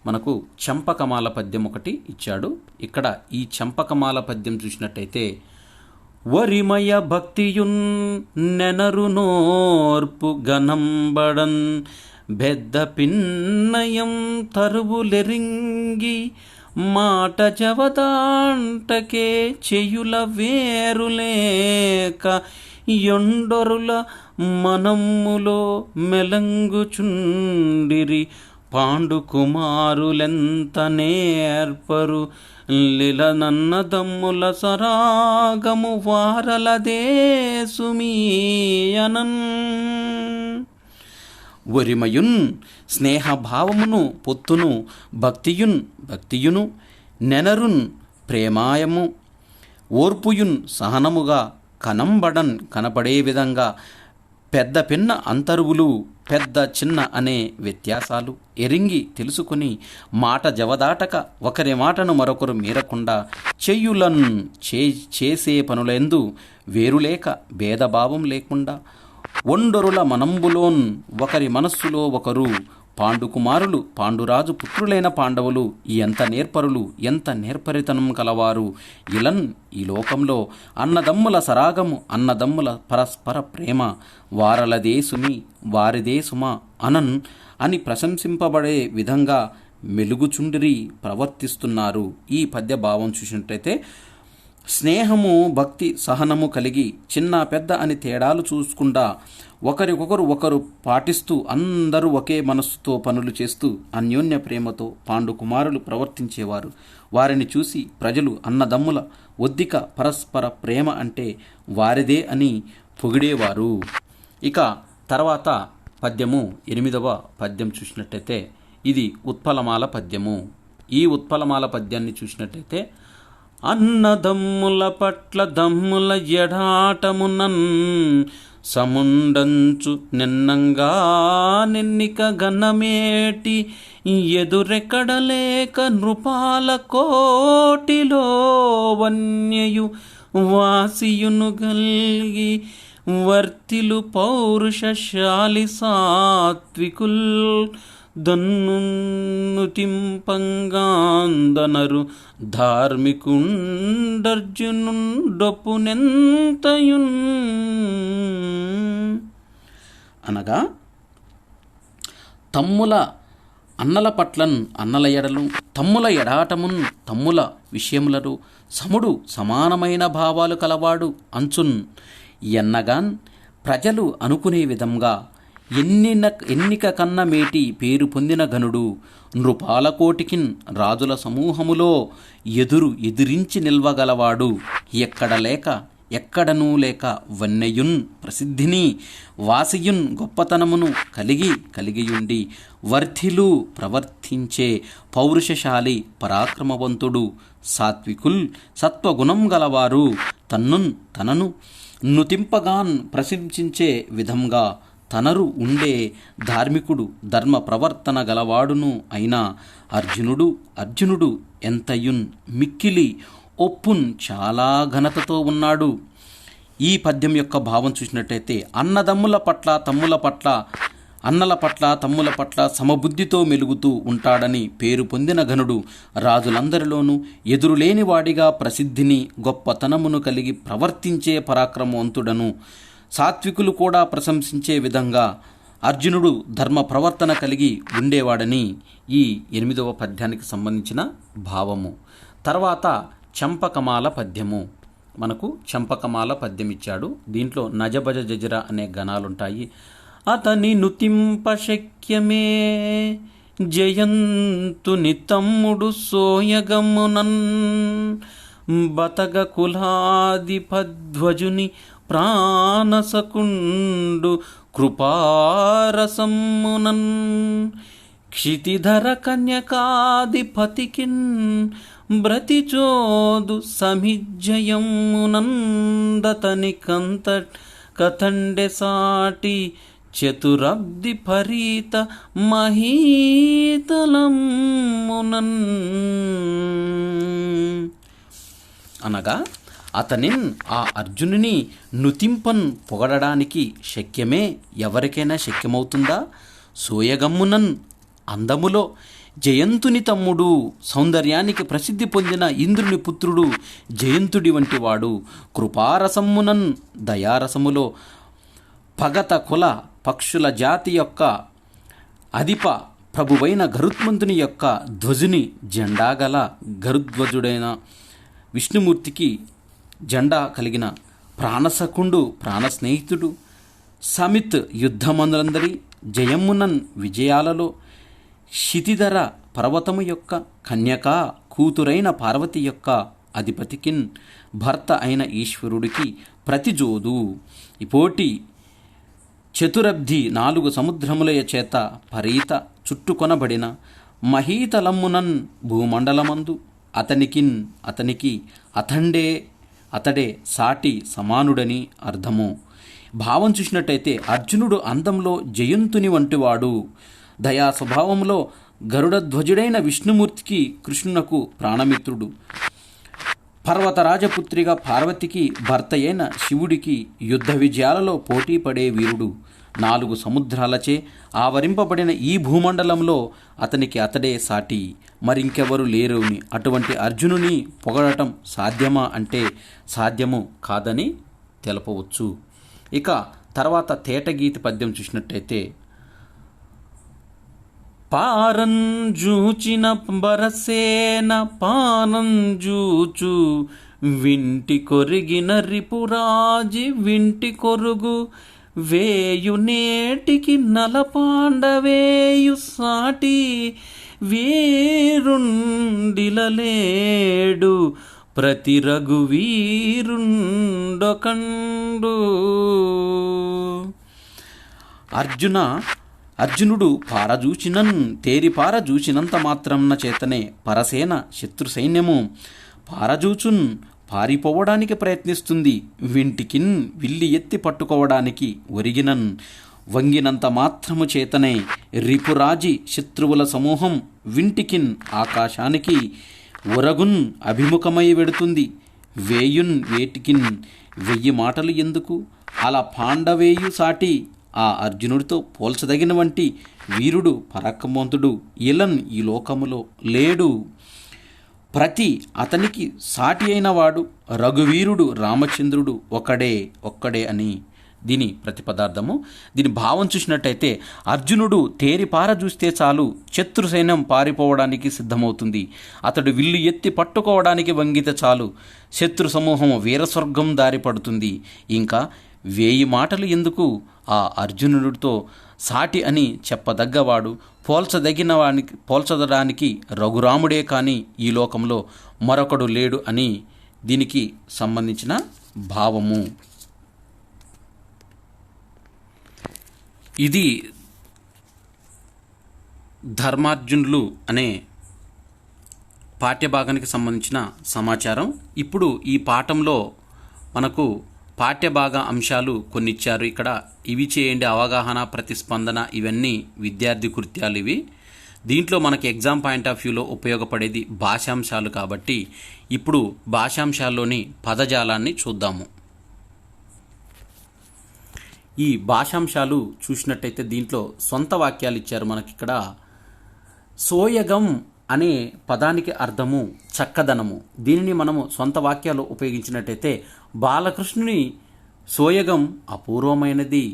మనకు చంపకమాల పద్యం ఒకటి ఇచ్చాడు. ఇక్కడ ఈ చంపకమాల పద్యం చూసినట్టయితే వరిమయ భక్తియున్ నెనరు నోర్పు గనంబడన్ బెద్ద పిన్నయం తరువులెరింగి మాట జవదాంటకే చెయుల వేరులేక యొండొరుల మనమ్ములో మెలంగుచుండిరి పాండు కుమారులెంత నేర్పరు లిలనన్నదమ్ముల సరాగము వారలదేసుమీయనన్. ఒరిమయున్ స్నేహభావమును పొత్తును, భక్తియును నెనరున్ ప్రేమాయము, ఓర్పుయున్ సహనముగా, కనంబడన్ కనపడే విధంగా, పెద్ద పిన్న అంతరువులు, పెద్ద చిన్న అనే వ్యత్యాసాలు ఎరింగి తెలుసుకుని, మాట జవదాటక ఒకరి మాటను మరొకరు మీరకుండా, చెయ్యులన్ చేసే పనులందు వేరులేక భేదభావం లేకుండా, ఒండొరుల మనంబులోన్ ఒకరి మనస్సులో ఒకరు, పాండుకుమారులు పాండురాజు పుత్రులైన పాండవులు ఎంత నేర్పరులు, ఎంత నేర్పరితనం కలవారు. ఇలన్ ఈ లోకంలో అన్నదమ్ముల సరాగము, అన్నదమ్ముల పరస్పర ప్రేమ, వారలదేసుమి వారిదేసుమా అనన్ అని ప్రశంసింపబడే విధంగా మెలుగుచుండిరి ప్రవర్తిస్తున్నారు. ఈ పద్య భావం చూసినట్టయితే స్నేహము, భక్తి, సహనము కలిగి చిన్న పెద్ద అని తేడాలు చూసుకుండా ఒకరు పాటిస్తూ అందరూ ఒకే మనస్సుతో పనులు చేస్తూ అన్యోన్య ప్రేమతో పాండుకుమారులు ప్రవర్తించేవారు. వారిని చూసి ప్రజలు అన్నదమ్ముల ఒద్దిక పరస్పర ప్రేమ అంటే వారిదే అని పొగిడేవారు. ఇక తర్వాత పద్యము 8వ పద్యం చూసినట్టయితే ఇది ఉత్పలమాల పద్యము. ఈ ఉత్పలమాల పద్యాన్ని చూసినట్టయితే అన్నదమ్ముల పట్ల దమ్ముల ఎడాటమునన్ సముండంచు నిన్నంగా నిన్నిక గన్నమేటి ఎదురెక్కడలేక నృపాల కోటిలో వన్యయు వాసియును గల్గి వర్తిలు పౌరుషశాలి సాత్వికుల్ దన్నుతింపంగాందనరు ధార్మికుండర్జునుండొప్పునెంతయున్. అనగా తమ్ముల అన్నల పట్లన్ అన్నల ఎడలు, తమ్ముల ఎడాటమున్ తమ్ముల విషయములను సముడు సమానమైన భావాలు కలవాడు అంచున్ ఎన్నగాన్ ప్రజలు అనుకునే విధంగా ఎన్నిక కన్న మేటి పేరు పొందిన ఘనుడు నృపాలకోటికిన్ రాజుల సమూహములో ఎదిరించి నిల్వగలవాడు ఎక్కడనూ లేక వన్నెయున్ ప్రసిద్ధిని వాసియున్ గొప్పతనమును కలిగియుండి వర్ధిలు ప్రవర్తించే పౌరుషశాలి పరాక్రమవంతుడు సాత్వికుల్ సత్వగుణం గలవారు తనను నుతింపగాన్ ప్రశంసించే విధంగా తనరు ఉండే ధార్మికుడు ధర్మ ప్రవర్తన గలవాడును అయినా అర్జునుడు ఎంతయున్ మిక్కిలి ఒప్పున్ చాలా ఘనతతో ఉన్నాడు. ఈ పద్యం యొక్క భావం చూసినట్టయితే అన్నల పట్ల తమ్ముల పట్ల సమబుద్ధితో మెలుగుతూ ఉంటాడని పేరు పొందిన ఘనుడు రాజులందరిలోనూ ఎదురులేని వాడిగా ప్రసిద్ధిని గొప్పతనమును కలిగి ప్రవర్తించే పరాక్రమవంతుడను సాత్వికులు కూడా ప్రశంసించే విధంగా అర్జునుడు ధర్మ ప్రవర్తన కలిగి ఉండేవాడని ఈ 8వ పద్యానికి సంబంధించిన భావము. తర్వాత చంపకమాల పద్యము. మనకు చంపకమాల పద్యం ఇచ్చాడు. దీంట్లో నజభజ జజర అనే గణాలుంటాయి. అతని నుతింప శక్యమే జయంతుని తమ్ముడు సోయగమునన్ బతగ కులాధిపధ్వజుని ప్రాణసకుండు కృపారసమునన్ క్షితిధర కన్యకాధిపతికిన్ బ్రతిచోదు సమిజ్జయమునందతని కథండె సాటి చతురబ్ది పరీత మహీతలమునన్. అనగా అతనిన్ ఆ అర్జునుని నుతింపన్ పొగడడానికి శక్యమే, ఎవరికైనా శక్యమవుతుందా? సోయగమ్మునన్ అందములో జయంతుని తమ్ముడు, సౌందర్యానికి ప్రసిద్ధి పొందిన ఇంద్రుని పుత్రుడు జయంతుడి వంటి వాడు, కృపారసమ్మునన్ దయారసములో పగత కుల పక్షుల జాతి యొక్క అధిప ప్రభువైన గరుత్మంతుని యొక్క ధ్వజుని జెండాగల గరుధ్వజుడైన విష్ణుమూర్తికి జెండా కలిగిన ప్రాణసకుండు ప్రాణస్నేహితుడు సమిత్ యుద్ధమందులందరి జయమునన్ విజయాలలో శితిధర పర్వతము యొక్క కన్యక కూతురైన పార్వతి యొక్క అధిపతికిన్ భర్త అయిన ఈశ్వరుడికి ప్రతిజోదు ఇపోటి చతురబ్ధి 4 సముద్రములయ చేత పరీత చుట్టుకొనబడిన మహీతలమ్మునన్ భూమండలమందు అతనికి అతడే సాటి సమానుడని అర్థము. భావం చూసినట్టయితే అర్జునుడు అందంలో జయంతుని వంటివాడు, దయా స్వభావంలో గరుడధ్వజుడైన విష్ణుమూర్తికి కృష్ణునకు ప్రాణమిత్రుడు, పర్వతరాజపుత్రిగా పార్వతికి భర్త అయిన శివుడికి యుద్ధ విజయాలలో పోటీ పడే వీరుడు, 4 సముద్రాలచే ఆవరింపబడిన ఈ భూమండలంలో అతడే సాటి, మరింకెవరు లేరుని అటువంటి అర్జునుని పొగడటం సాధ్యమా అంటే సాధ్యము కాదని తెలపవచ్చు. ఇక తర్వాత తేటగీతి పద్యం చూసినట్టయితే పారంజూచిన బరసేన పానంజూచు వింటి కొరిగిన రిపురాజి వింటి కొరుగు వేయు నేటికి నలపాండవేయు సాటి వీరుండిలలేడు ప్రతి రఘువీరుండొకండు. అర్జునుడు పారజూచినన్ తేరిపారజూచినంత మాత్రంన చేతనే పరసేన శత్రు సైన్యము పారజూచున్ పారిపోవడానికి ప్రయత్నిస్తుంది, వింటికిన్ విల్లి ఎత్తి పట్టుకోవడానికి ఒరిగినన్ వంగినంత మాత్రము చేతనే రిపురాజి శత్రువుల సమూహం వింటికిన్ ఆకాశానికి ఒరగున్ అభిముఖమై వెడుతుంది. వేయున్ వేటికిన్ 1000 మాటలు ఎందుకు, అలా పాండవేయు సాటి ఆ అర్జునుడితో పోల్చదగిన వంటి వీరుడు పరాక్రమవంతుడు ఇలన్ ఈ లోకములో లేడు. ప్రతి అతనికి సాటి అయిన వాడు రఘువీరుడు రామచంద్రుడు ఒక్కడే అని దీని ప్రతిపదార్థము. దీని భావం చూసినట్టయితే అర్జునుడు తేరిపార చూస్తే చాలు శత్రు సైన్యం పారిపోవడానికి సిద్ధమవుతుంది, అతడు విల్లు ఎత్తి పట్టుకోవడానికి వంగితే చాలు శత్రు సమూహం వీరస్వర్గం దారి పడుతుంది. ఇంకా 1000 మాటలు ఎందుకు, ఆ అర్జునుడితో సాటి అని చెప్పదగ్గవాడు పోల్చదడానికి రఘురాముడే కానీ ఈ లోకంలో మరొకడు లేడు అని దీనికి సంబంధించిన భావము. ఇది ధర్మార్జునులు అనే పాఠ్యభాగానికి సంబంధించిన సమాచారం. ఇప్పుడు ఈ పాఠంలో మనకు పాఠ్యభాగ అంశాలు కొన్ని ఇచ్చారు. ఇక్కడ ఇవి చేయండి, అవగాహన, ప్రతిస్పందన, ఇవన్నీ విద్యార్థి కృత్యాలు. ఇవి దీంట్లో మనకి ఎగ్జామ్ పాయింట్ ఆఫ్ వ్యూలో ఉపయోగపడేది భాషాంశాలు కాబట్టి ఇప్పుడు భాషాంశాల్లోని పదజాలాన్ని చూద్దాము. ఈ భాషాంశాలు చూసినట్టయితే దీంట్లో సొంత వాక్యాలు ఇచ్చారు మనకి. ఇక్కడ సోయగం అనే పదానికి అర్థము చక్కదనము. దీనిని మనము సొంత వాక్యాలు ఉపయోగించినట్టయితే బాలకృష్ణుని సోయగం అపూర్వమైనది.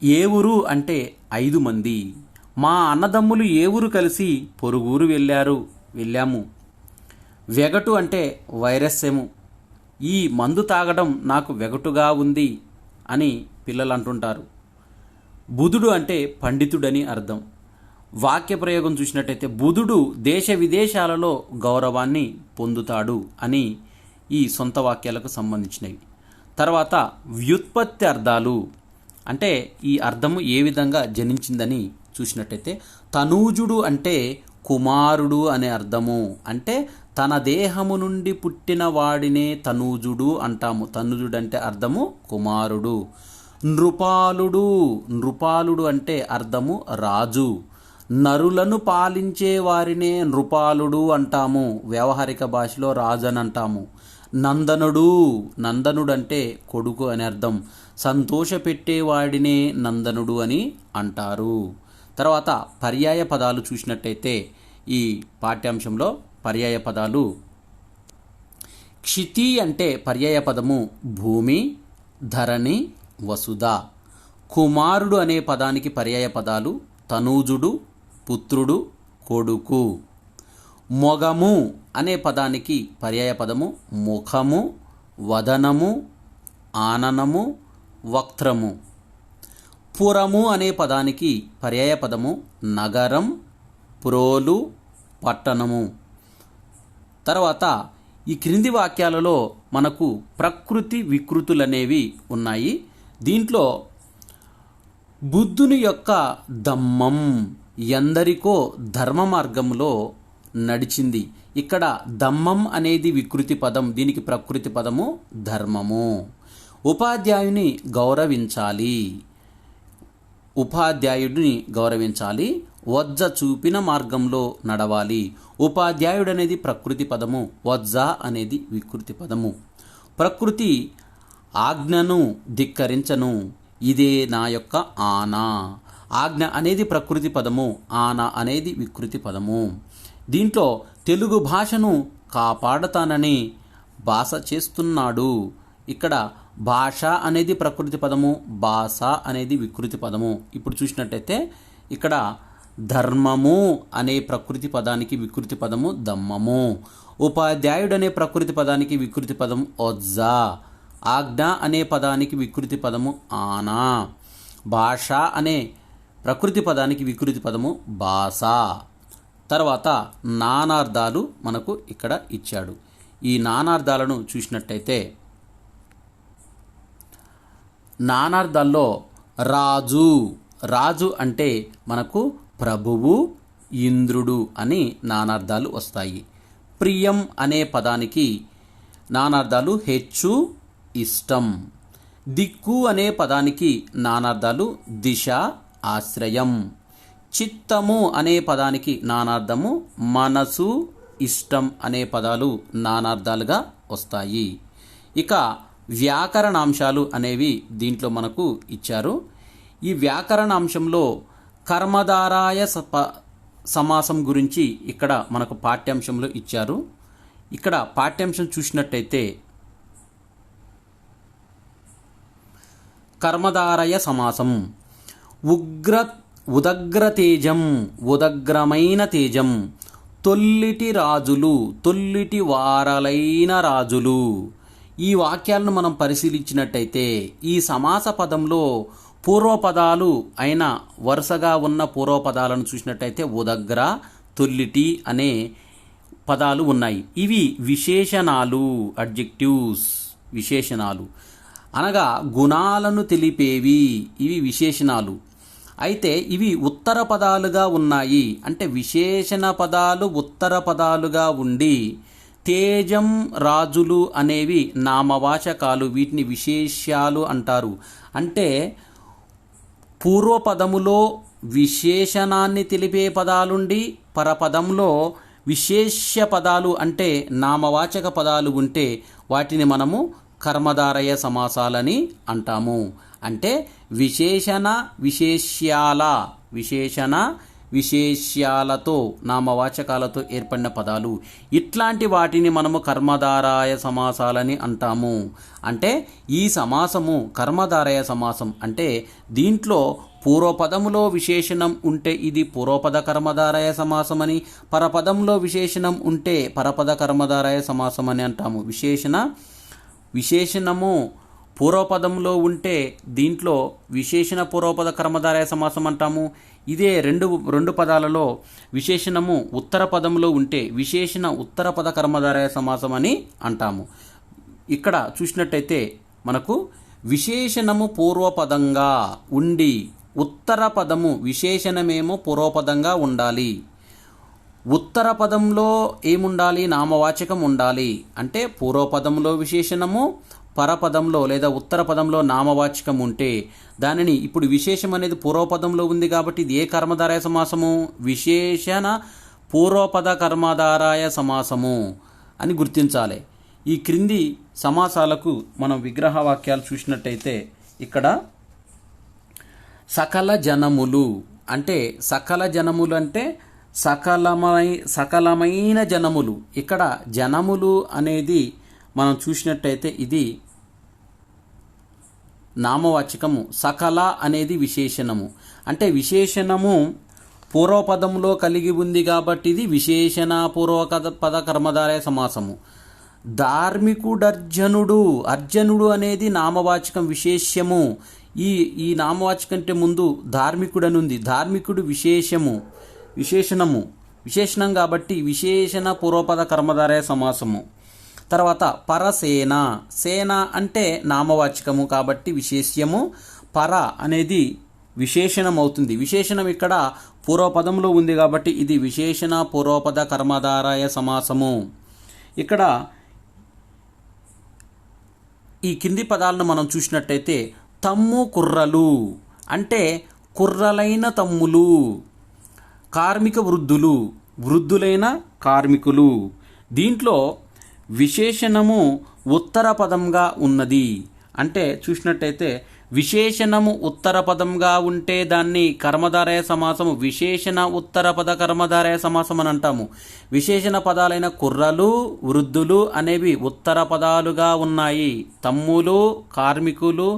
ఏ ఊరు అంటే 5 మంది. మా అన్నదమ్ములు ఏ ఊరు కలిసి పొరుగురు వెళ్ళాము. వెగటు అంటే వైరస్యము. ఈ మందు తాగడం నాకు వెగటుగా ఉంది అని పిల్లలు అంటుంటారు. బుధుడు అంటే పండితుడని అర్థం. వాక్య ప్రయోగం చూసినట్టయితే బుధుడు దేశ విదేశాలలో గౌరవాన్ని పొందుతాడు అని ఈ సొంత వాక్యాలకు సంబంధించినవి. తర్వాత వ్యుత్పత్తి అర్థాలు అంటే ఈ అర్థము ఏ విధంగా జనించిందని చూసినట్టయితే తనూజుడు అంటే కుమారుడు అనే అర్థము. అంటే తన దేహము నుండి పుట్టిన వాడినే తనూజుడు అంటాము. తనూజుడు అంటే అర్థము కుమారుడు. నృపాలుడు అంటే అర్థము రాజు. నరులను పాలించే వారినే నృపాలుడు అంటాము. వ్యవహారిక భాషలో రాజు అని అంటాము. నందనుడు అంటే కొడుకు అని అర్థం. సంతోషపెట్టేవాడినే నందనుడు అని అంటారు. తర్వాత పర్యాయ పదాలు చూసినట్టయితే ఈ పాఠ్యాంశంలో పర్యాయ పదాలు క్షితి అంటే పర్యాయ పదము భూమి, ధరణి, వసుధ. కుమారుడు అనే పదానికి పర్యాయ పదాలు తనూజుడు, పుత్రుడు, కొడుకు. మొగము అనే పదానికి పర్యాయ పదము ముఖము, వదనము, ఆననము, వక్త్రము. పురము అనే పదానికి పర్యాయ పదము నగరం, ప్రోలు, పట్టణము. తర్వాత ఈ క్రింది వాక్యాలలో మనకు ప్రకృతి వికృతులనేవి ఉన్నాయి. దీంట్లో బుద్ధుని యొక్క దమ్మం ఎందరికో ధర్మ మార్గంలో నడిచింది. ఇక్కడ దమ్మం అనేది వికృతి పదం, దీనికి ప్రకృతి పదము ధర్మము. ఉపాధ్యాయుడిని గౌరవించాలి, వజ్జ చూపిన మార్గంలో నడవాలి. ఉపాధ్యాయుడు అనేది ప్రకృతి పదము, వజ్జ అనేది వికృతి పదము. ప్రకృతి ఆజ్ఞను ధిక్కరించను, ఇదే నా యొక్క ఆన. ఆజ్ఞ అనేది ప్రకృతి పదము, ఆన అనేది వికృతి పదము. దీంట్లో తెలుగు భాషను కాపాడతానని భాష చేస్తున్నాడు. ఇక్కడ భాష అనేది ప్రకృతి పదము, భాష అనేది వికృతి పదము. ఇప్పుడు చూసినట్టయితే ఇక్కడ ధర్మము అనే ప్రకృతి పదానికి వికృతి పదము దమ్మము. ఉపాధ్యాయుడు అనే ప్రకృతి పదానికి వికృతి పదం ఒజ్జా. ఆజ్ఞ అనే పదానికి వికృతి పదము ఆనా. భాష అనే ప్రకృతి పదానికి వికృతి పదము భాష. తర్వాత నానార్థాలు మనకు ఇక్కడ ఇచ్చాడు. ఈ నానార్థాలను చూసినట్టయితే నానార్థాల్లో రాజు అంటే మనకు ప్రభువు, ఇంద్రుడు అని నానార్థాలు వస్తాయి. ప్రియం అనే పదానికి నానార్థాలు హెచ్చు, ఇష్టం. దిక్కు అనే పదానికి నానార్థాలు దిశ, ఆశ్రయం. చిత్తము అనే పదానికి నానార్థము మనసు, ఇష్టం అనే పదాలు నానార్థాలుగా వస్తాయి. ఇక వ్యాకరణాంశాలు అనేవి దీంట్లో మనకు ఇచ్చారు. ఈ వ్యాకరణాంశంలో కర్మధారాయ సమాసం గురించి ఇక్కడ మనకు పాఠ్యాంశంలో ఇచ్చారు. ఇక్కడ పాఠ్యాంశం చూసినట్టయితే కర్మధారయ సమాసం ఉదగ్ర తేజం, ఉదగ్రమైన తేజం. తొల్లిటి రాజులు, తొల్లిటి వారలైన రాజులు. ఈ వాక్యాలను మనం పరిశీలించినట్టయితే ఈ సమాస పదంలో పూర్వపదాలు అయిన వరుసగా ఉన్న పూర్వపదాలను చూసినట్టయితే ఉదగ్ర, తొల్లిటి అనే పదాలు ఉన్నాయి. ఇవి విశేషణాలు, అడ్జెక్టివ్స్. విశేషణాలు అనగా గుణాలను తెలిపేవి. ఇవి విశేషణాలు. అయితే ఇవి ఉత్తర పదాలుగా ఉన్నాయి. అంటే విశేషణ పదాలు ఉత్తర పదాలుగా ఉండి తేజం, రాజులు అనేవి నామవాచకాలు. వీటిని విశేష్యాలు అంటారు. అంటే పూర్వపదములో విశేషణాన్ని తెలిపే పదాలుండి పరపదంలో విశేష్య పదాలు అంటే నామవాచక పదాలు ఉంటే వాటిని మనము కర్మధారయ సమాసాలని అంటాము. అంటే విశేషణ విశేష్యాలతో నామవాచకాలతో ఏర్పడిన పదాలు. ఇట్లాంటి వాటిని మనము కర్మధారయ సమాసాలని అంటాము. అంటే ఈ సమాసము కర్మధారయ సమాసం. అంటే దీంట్లో పూర్వపదములో విశేషణం ఉంటే ఇది పూర్వపద కర్మధారయ సమాసమని, పరపదంలో విశేషణం ఉంటే పరపద కర్మధారయ సమాసం అని అంటాము. విశేషణము పూర్వపదంలో ఉంటే దీంట్లో విశేషణ పూర్వపద కర్మధారయ సమాసం అంటాము. ఇదే రెండు పదాలలో విశేషణము ఉత్తర పదంలో ఉంటే విశేషణ ఉత్తర పద కర్మధారయ సమాసం అని అంటాము. ఇక్కడ చూసినట్టయితే మనకు విశేషణము పూర్వపదంగా ఉండి ఉత్తర పదము విశేషణమేమో పూర్వపదంగా ఉండాలి. ఉత్తర పదంలో ఏముండాలి? నామవాచకం ఉండాలి. అంటే పూర్వపదంలో విశేషణము, పరపదంలో లేదా ఉత్తర పదంలో నామవాచకం ఉంటే దానిని, ఇప్పుడు విశేషం అనేది పూర్వపదంలో ఉంది కాబట్టి ఇది ఏ కర్మధారయ సమాసము? విశేషణ పూర్వపద కర్మధారయ సమాసము అని గుర్తించాలి. ఈ క్రింది సమాసాలకు మనం విగ్రహ వాక్యాలు చూసినట్టయితే ఇక్కడ సకల జనములు అంటే సకలమైన జనములు. ఇక్కడ జనములు అనేది మనం చూసినట్టయితే ఇది నామవాచకము, సకల అనేది విశేషణము. అంటే విశేషణము పూర్వపదంలో కలిగి ఉంది కాబట్టి ఇది విశేషణ పూర్వపద కర్మధారయ సమాసము. అర్జునుడు అనేది నామవాచకం విశేష్యము. ఈ నామవాచకం కంటే ముందు ధార్మికుడు అని ఉంది. ధార్మికుడు విశేషణం కాబట్టి విశేషణ పూర్వపద కర్మధారయ సమాసము. తర్వాత సేన అంటే నామవాచకము కాబట్టి విశేష్యము. పర అనేది విశేషణం అవుతుంది. విశేషణం ఇక్కడ పూర్వపదంలో ఉంది కాబట్టి ఇది విశేషణ పూర్వపద కర్మధారయ సమాసము. ఇక్కడ ఈ కింది పదాలను మనం చూసినట్టయితే కుర్రలు అంటే కుర్రలైన తమ్ములు, కార్మిక వృద్ధులైన కార్మికులు. దీంట్లో విశేషణము ఉత్తర పదంగా ఉన్నది. అంటే చూసినట్టయితే విశేషణము ఉత్తర పదంగా ఉంటే దాన్ని కర్మధారయ సమాసము విశేషణ ఉత్తర పద కర్మధారయ సమాసం అని అంటాము. విశేషణ పదాలైన కుర్రలు, వృద్ధులు అనేవి ఉత్తర పదాలుగా ఉన్నాయి. తమ్ములు, కార్మికులు,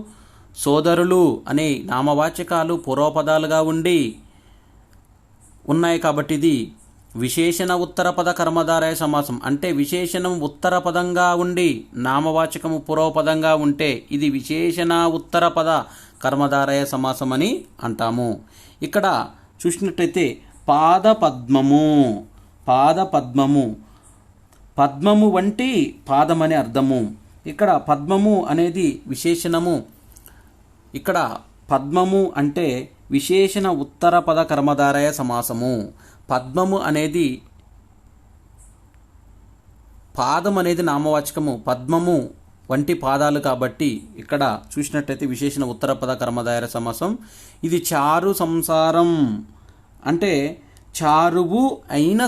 సోదరులు అనే నామవాచకాలు పూర్వపదాలుగా ఉన్నాయి కాబట్టి ఇది విశేషణ ఉత్తర పద కర్మధారయ సమాసం. అంటే విశేషణం ఉత్తర పదంగా ఉండి నామవాచకము పూర్వపదంగా ఉంటే ఇది విశేషణ ఉత్తర పద కర్మధారయ సమాసం అని అంటాము. ఇక్కడ చూసినట్టయితే పద్మము వంటి పాదమని అర్థము. ఇక్కడ పద్మము అనేది విశేషణము. ఇక్కడ పద్మము అంటే విశేషణ ఉత్తర పద కర్మధారయ సమాసము. పద్మము అనేది పాదం అనేది నామవాచకము, పద్మము వంటి పాదాలు కాబట్టి ఇక్కడ చూసినట్టయితే విశేషణ ఉత్తర పద కర్మధారయ సమాసం. ఇది చారు సంసారం అంటే చారువు అయిన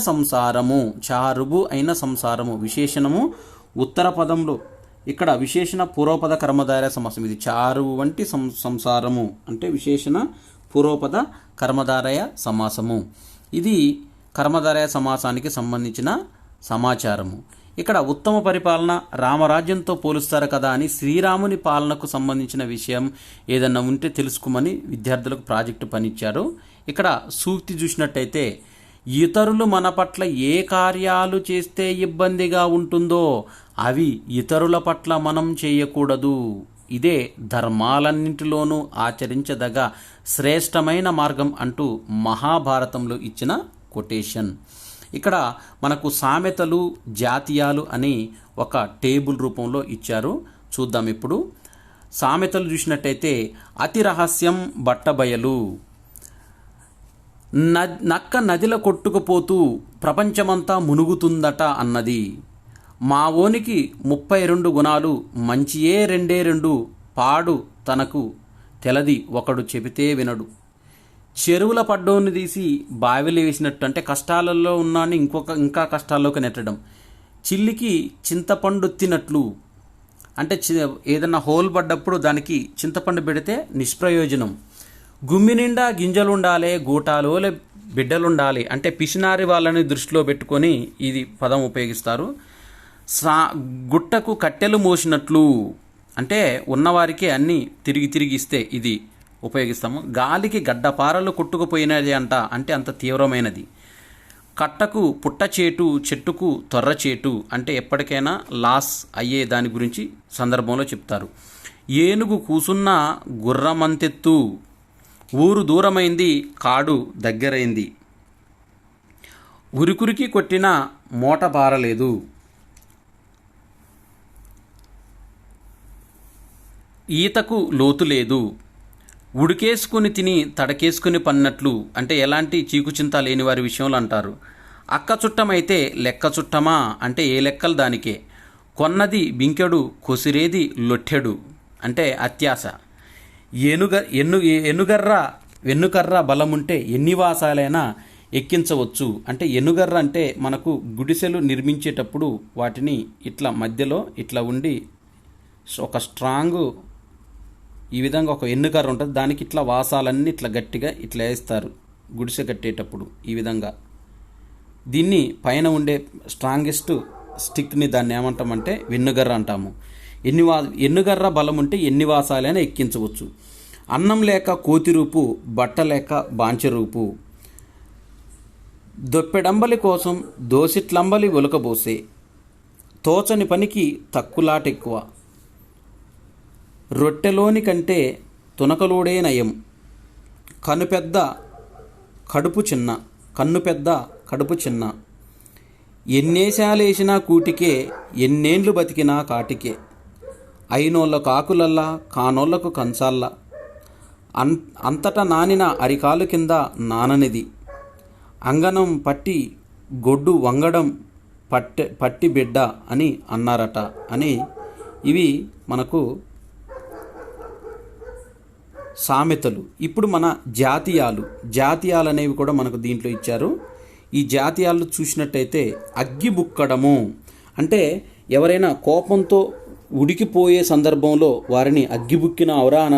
సంసారము విశేషణము ఉత్తర పదంలో. ఇక్కడ విశేషణ పూర్వపద కర్మధారయ సమాసం. ఇది చారువు వంటి సంసారము అంటే విశేషణ పూర్వపద కర్మధారయ సమాసము. ఇది కర్మధారయ సమాసానికి సంబంధించిన సమాచారము. ఇక్కడ ఉత్తమ పరిపాలన రామరాజ్యంతో పోలుస్తారు కదా అని శ్రీరాముని పాలనకు సంబంధించిన విషయం ఏదన్నా ఉంటే తెలుసుకోమని విద్యార్థులకు ప్రాజెక్టు పనిచ్చారు. ఇక్కడ సూక్తి చూసినట్టయితే ఇతరులు మన పట్ల ఏ కార్యాలు చేస్తే ఇబ్బందిగా ఉంటుందో అవి ఇతరుల పట్ల మనం చేయకూడదు. ఇదే ధర్మాలన్నింటిలోనూ ఆచరించదగ శ్రేష్టమైన మార్గం అంటూ మహాభారతంలో ఇచ్చిన కొటేషన్. ఇక్కడ మనకు సామెతలు, జాతీయాలు అని ఒక టేబుల్ రూపంలో ఇచ్చారు. చూద్దాం ఇప్పుడు. సామెతలు చూసినట్టయితే అతి రహస్యం బట్టబయలు, నక్క నదిలో కొట్టుకుపోతూ ప్రపంచమంతా మునుగుతుందట అన్నది, మావోనికి 32 గుణాలు మంచియే 2 పాడు తనకు తెలది ఒకడు చెబితే వినడు, చెరువుల పడ్డోని తీసి బావిలో వేసినట్టు అంటే కష్టాలలో ఉన్నాన్ని ఇంకా కష్టాల్లోకి నెట్టడం, చిల్లికి చింతపండు తినట్లు అంటే ఏదన్నా హోల్ పడ్డప్పుడు దానికి చింతపండు పెడితే నిష్ప్రయోజనం, గుమ్మి నిండా గింజలుండాలే గూటాలోలే బిడ్డలుండాలి అంటే పిసినారి వాళ్ళని దృష్టిలో పెట్టుకొని ఇది పదం ఉపయోగిస్తారు. గుట్టకు కట్టెలు మోసినట్లు అంటే ఉన్నవారికి అన్నీ తిరిగి తిరిగి ఇస్తే ఇది ఉపయోగిస్తాము. గాలికి గడ్డపారలు కొట్టుకుపోయినది అంటే అంత తీవ్రమైనది. కట్టకు పుట్టచేటు, చెట్టుకు తొర్రచేటు అంటే ఎప్పటికైనా లాస్ అయ్యే దాని గురించి సందర్భంలో చెప్తారు. ఏనుగు కూసున్న గుర్రమంతెత్తు, ఊరు దూరమైంది కాడు దగ్గరైంది, ఉరికురికి కొట్టిన మూట బారలేదు, ఈతకు లోతు లేదు, ఉడికేసుకుని తిని తడకేసుకుని పన్నట్లు అంటే ఎలాంటి చీకుచింత లేని వారి విషయంలో అంటారు. అక్క చుట్టమైతే లెక్క చుట్టమా అంటే ఏ లెక్కలు దానికే, కొన్నది బింకెడు కొసిరేది లొట్టెడు అంటే అత్యాశ, వెన్నుకర్ర బలముంటే ఎన్ని వాసాలైనా ఎక్కించవచ్చు అంటే ఎనుగర్ర అంటే మనకు గుడిసెలు నిర్మించేటప్పుడు వాటిని ఇట్లా మధ్యలో ఇట్లా ఉండి ఒక స్ట్రాంగ్ ఈ విధంగా ఒక ఎన్నుకర్ర ఉంటుంది, దానికి ఇట్లా వాసాలన్నీ ఇట్లా గట్టిగా ఇట్లా వేస్తారు గుడిసె కట్టేటప్పుడు. ఈ విధంగా దీన్ని పైన ఉండే స్ట్రాంగెస్ట్ స్టిక్ని దాన్ని ఏమంటామంటే వెన్నుగర్ర అంటాము. ఎన్నుగర్ర బలం ఉంటే ఎన్ని వాసాలైనా ఎక్కించవచ్చు. అన్నం లేక కోతిరూపు, బట్ట లేక బాంచెరూపు, దొప్పెడంబలి కోసం దోసిట్లంబలి ఒలకబోసే, తోచని పనికి తక్కులాటెక్కువ, రొట్టెలోని కంటే తునకలోడే నయం, కన్ను పెద్ద కడుపు చిన్న, ఎన్నేశాలేసినా కూటికే, ఎన్నేండ్లు బతికినా కాటికే, అయినోళ్ళకు ఆకులల్లా కానోళ్లకు కంచాల్లా, అంతటా నానిన అరికాలు కింద నాననిది, అంగనం పట్టి గొడ్డు వంగడం పట్టి బిడ్డ అని అన్నారట అని ఇవి మనకు సామెతలు. ఇప్పుడు మన జాతీయాలు అనేవి కూడా మనకు దీంట్లో ఇచ్చారు. ఈ జాతీయాలు చూసినట్టయితే అగ్గిబుక్కడము అంటే ఎవరైనా కోపంతో ఉడికిపోయే సందర్భంలో వారిని అగ్గిబుక్కిన అవరా అని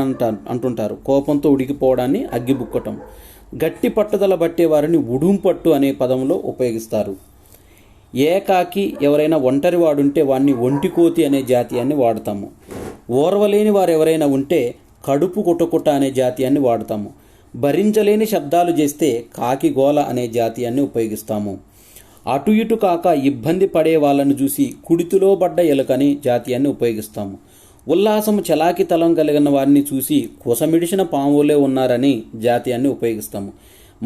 అంటుంటారు. కోపంతో ఉడికిపోవడాన్ని అగ్గిబుక్కటం. గట్టి పట్టుదల బట్టే వారిని ఉడుంపట్టు అనే పదంలో ఉపయోగిస్తారు. ఏకాకి ఎవరైనా ఒంటరి వాడుంటే వాడిని ఒంటికోతి అనే జాతీయాన్ని వాడతాము. ఓర్వలేని వారు ఎవరైనా ఉంటే కడుపు కుటకుట అనే జాతీయాన్ని వాడతాము. భరించలేని శబ్దాలు చేస్తే కాకి గోల అనే జాతీయాన్ని ఉపయోగిస్తాము. అటు ఇటు కాక ఇబ్బంది పడే వాళ్ళను చూసి కుడితిలో పడ్డ ఎలుకని జాతీయాన్ని ఉపయోగిస్తాము. ఉల్లాసము చలాకి తలం కలిగిన వారిని చూసి కుసమిడిసిన పాములే ఉన్నారని జాతీయాన్ని ఉపయోగిస్తాము.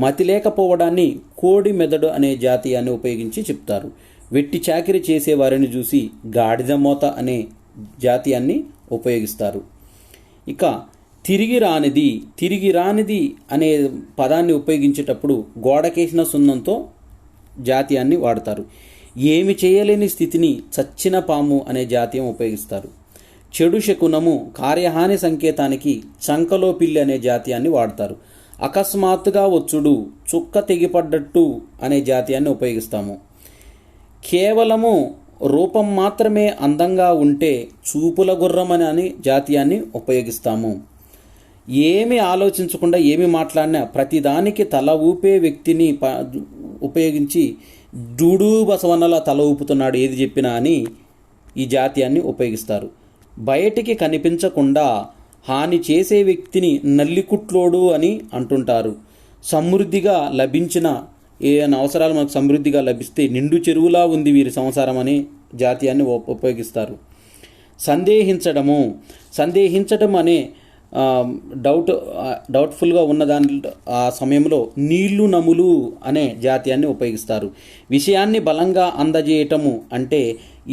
మతి లేకపోవడాన్ని కోడి మెదడు అనే జాతీయాన్ని ఉపయోగించి చెప్తారు. వెట్టి చాకిరి చేసే వారిని చూసి గాడిద మోత అనే జాతీయాన్ని ఉపయోగిస్తారు. ఇక తిరిగి రానిది అనే పదాన్ని ఉపయోగించేటప్పుడు గోడకేసిన సున్నంతో జాతీయాన్ని వాడతారు. ఏమి చేయలేని స్థితిని చచ్చిన పాము అనే జాతీయం ఉపయోగిస్తారు. చెడు శకునము, కార్యహాని సంకేతానికి చంకలో పిల్లి అనే జాతీయాన్ని వాడతారు. అకస్మాత్తుగా వచ్చుడు, చుక్క తెగిపడ్డట్టు అనే జాతీయాన్ని ఉపయోగిస్తాము. కేవలము రూపం మాత్రమే అందంగా ఉంటే చూపుల గుర్రం అని జాతీయాన్ని ఉపయోగిస్తాము. ఏమి ఆలోచించకుండా ఏమి మాట్లాడినా ప్రతిదానికి తల ఊపే వ్యక్తిని ఉపయోగించి డూడు బసవన్నలా తల ఊపుతున్నాడు ఏది చెప్పినా అని ఈ జాతీయాన్ని ఉపయోగిస్తారు. బయటికి కనిపించకుండా హాని చేసే వ్యక్తిని నల్లికుట్లోడు అని అంటుంటారు. సమృద్ధిగా లభించిన ఏమైనా అవసరాలు మనకు సమృద్ధిగా లభిస్తే నిండు చెరువులా ఉంది వీరి సంసారం అని జాతీయాన్ని ఉపయోగిస్తారు. సందేహించడం అనే డౌట్ఫుల్గా ఉన్నదాని ఆ సమయంలో నీళ్లు నములు అనే జాతీయాన్ని ఉపయోగిస్తారు. విషయాన్ని బలంగా అందజేయటము అంటే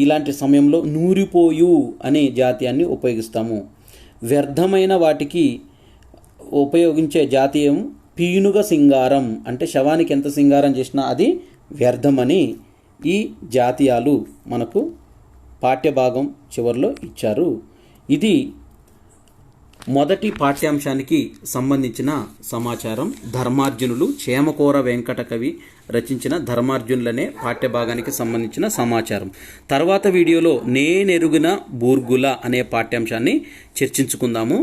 ఇలాంటి సమయంలో నూరిపోయు అనే జాతీయాన్ని ఉపయోగిస్తాము. వ్యర్థమైన వాటికి ఉపయోగించే జాతీయం పీనుగ సింగారం అంటే శవానికి ఎంత సింగారం చేసినా అది వ్యర్థమని ఈ జాతీయాలు మనకు పాఠ్యభాగం చివరిలో ఇచ్చారు. ఇది మొదటి పాఠ్యాంశానికి సంబంధించిన సమాచారం. ధర్మార్జునులు చేమకూర వెంకట కవి రచించిన ధర్మార్జునులనే పాఠ్యభాగానికి సంబంధించిన సమాచారం. తర్వాత వీడియోలో నేనెరుగిన బూర్గుల అనే పాఠ్యాంశాన్ని చర్చించుకుందాము.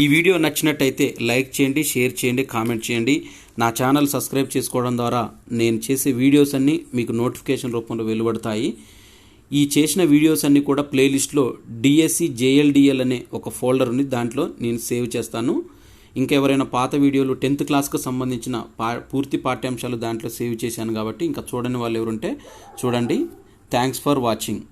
ఈ వీడియో నచ్చినట్టయితే లైక్ చేయండి, షేర్ చేయండి, కామెంట్ చేయండి. నా ఛానల్ సబ్స్క్రైబ్ చేసుకోవడం ద్వారా నేను చేసే వీడియోస్ అన్నీ మీకు నోటిఫికేషన్ రూపంలో వెలువడతాయి. ఈ చేసిన వీడియోస్ అన్నీ కూడా ప్లేలిస్ట్లో డిఎస్సి జేఎల్డిఎల్ అనే ఒక ఫోల్డర్ ఉంది, దాంట్లో నేను సేవ్ చేస్తాను. ఇంకా ఎవరైనా పాత వీడియోలు 10th క్లాస్కు సంబంధించిన పూర్తి పాఠ్యాంశాలు దాంట్లో సేవ్ చేశాను కాబట్టి ఇంకా చూడని వాళ్ళు ఎవరుంటే చూడండి. Thanks for watching.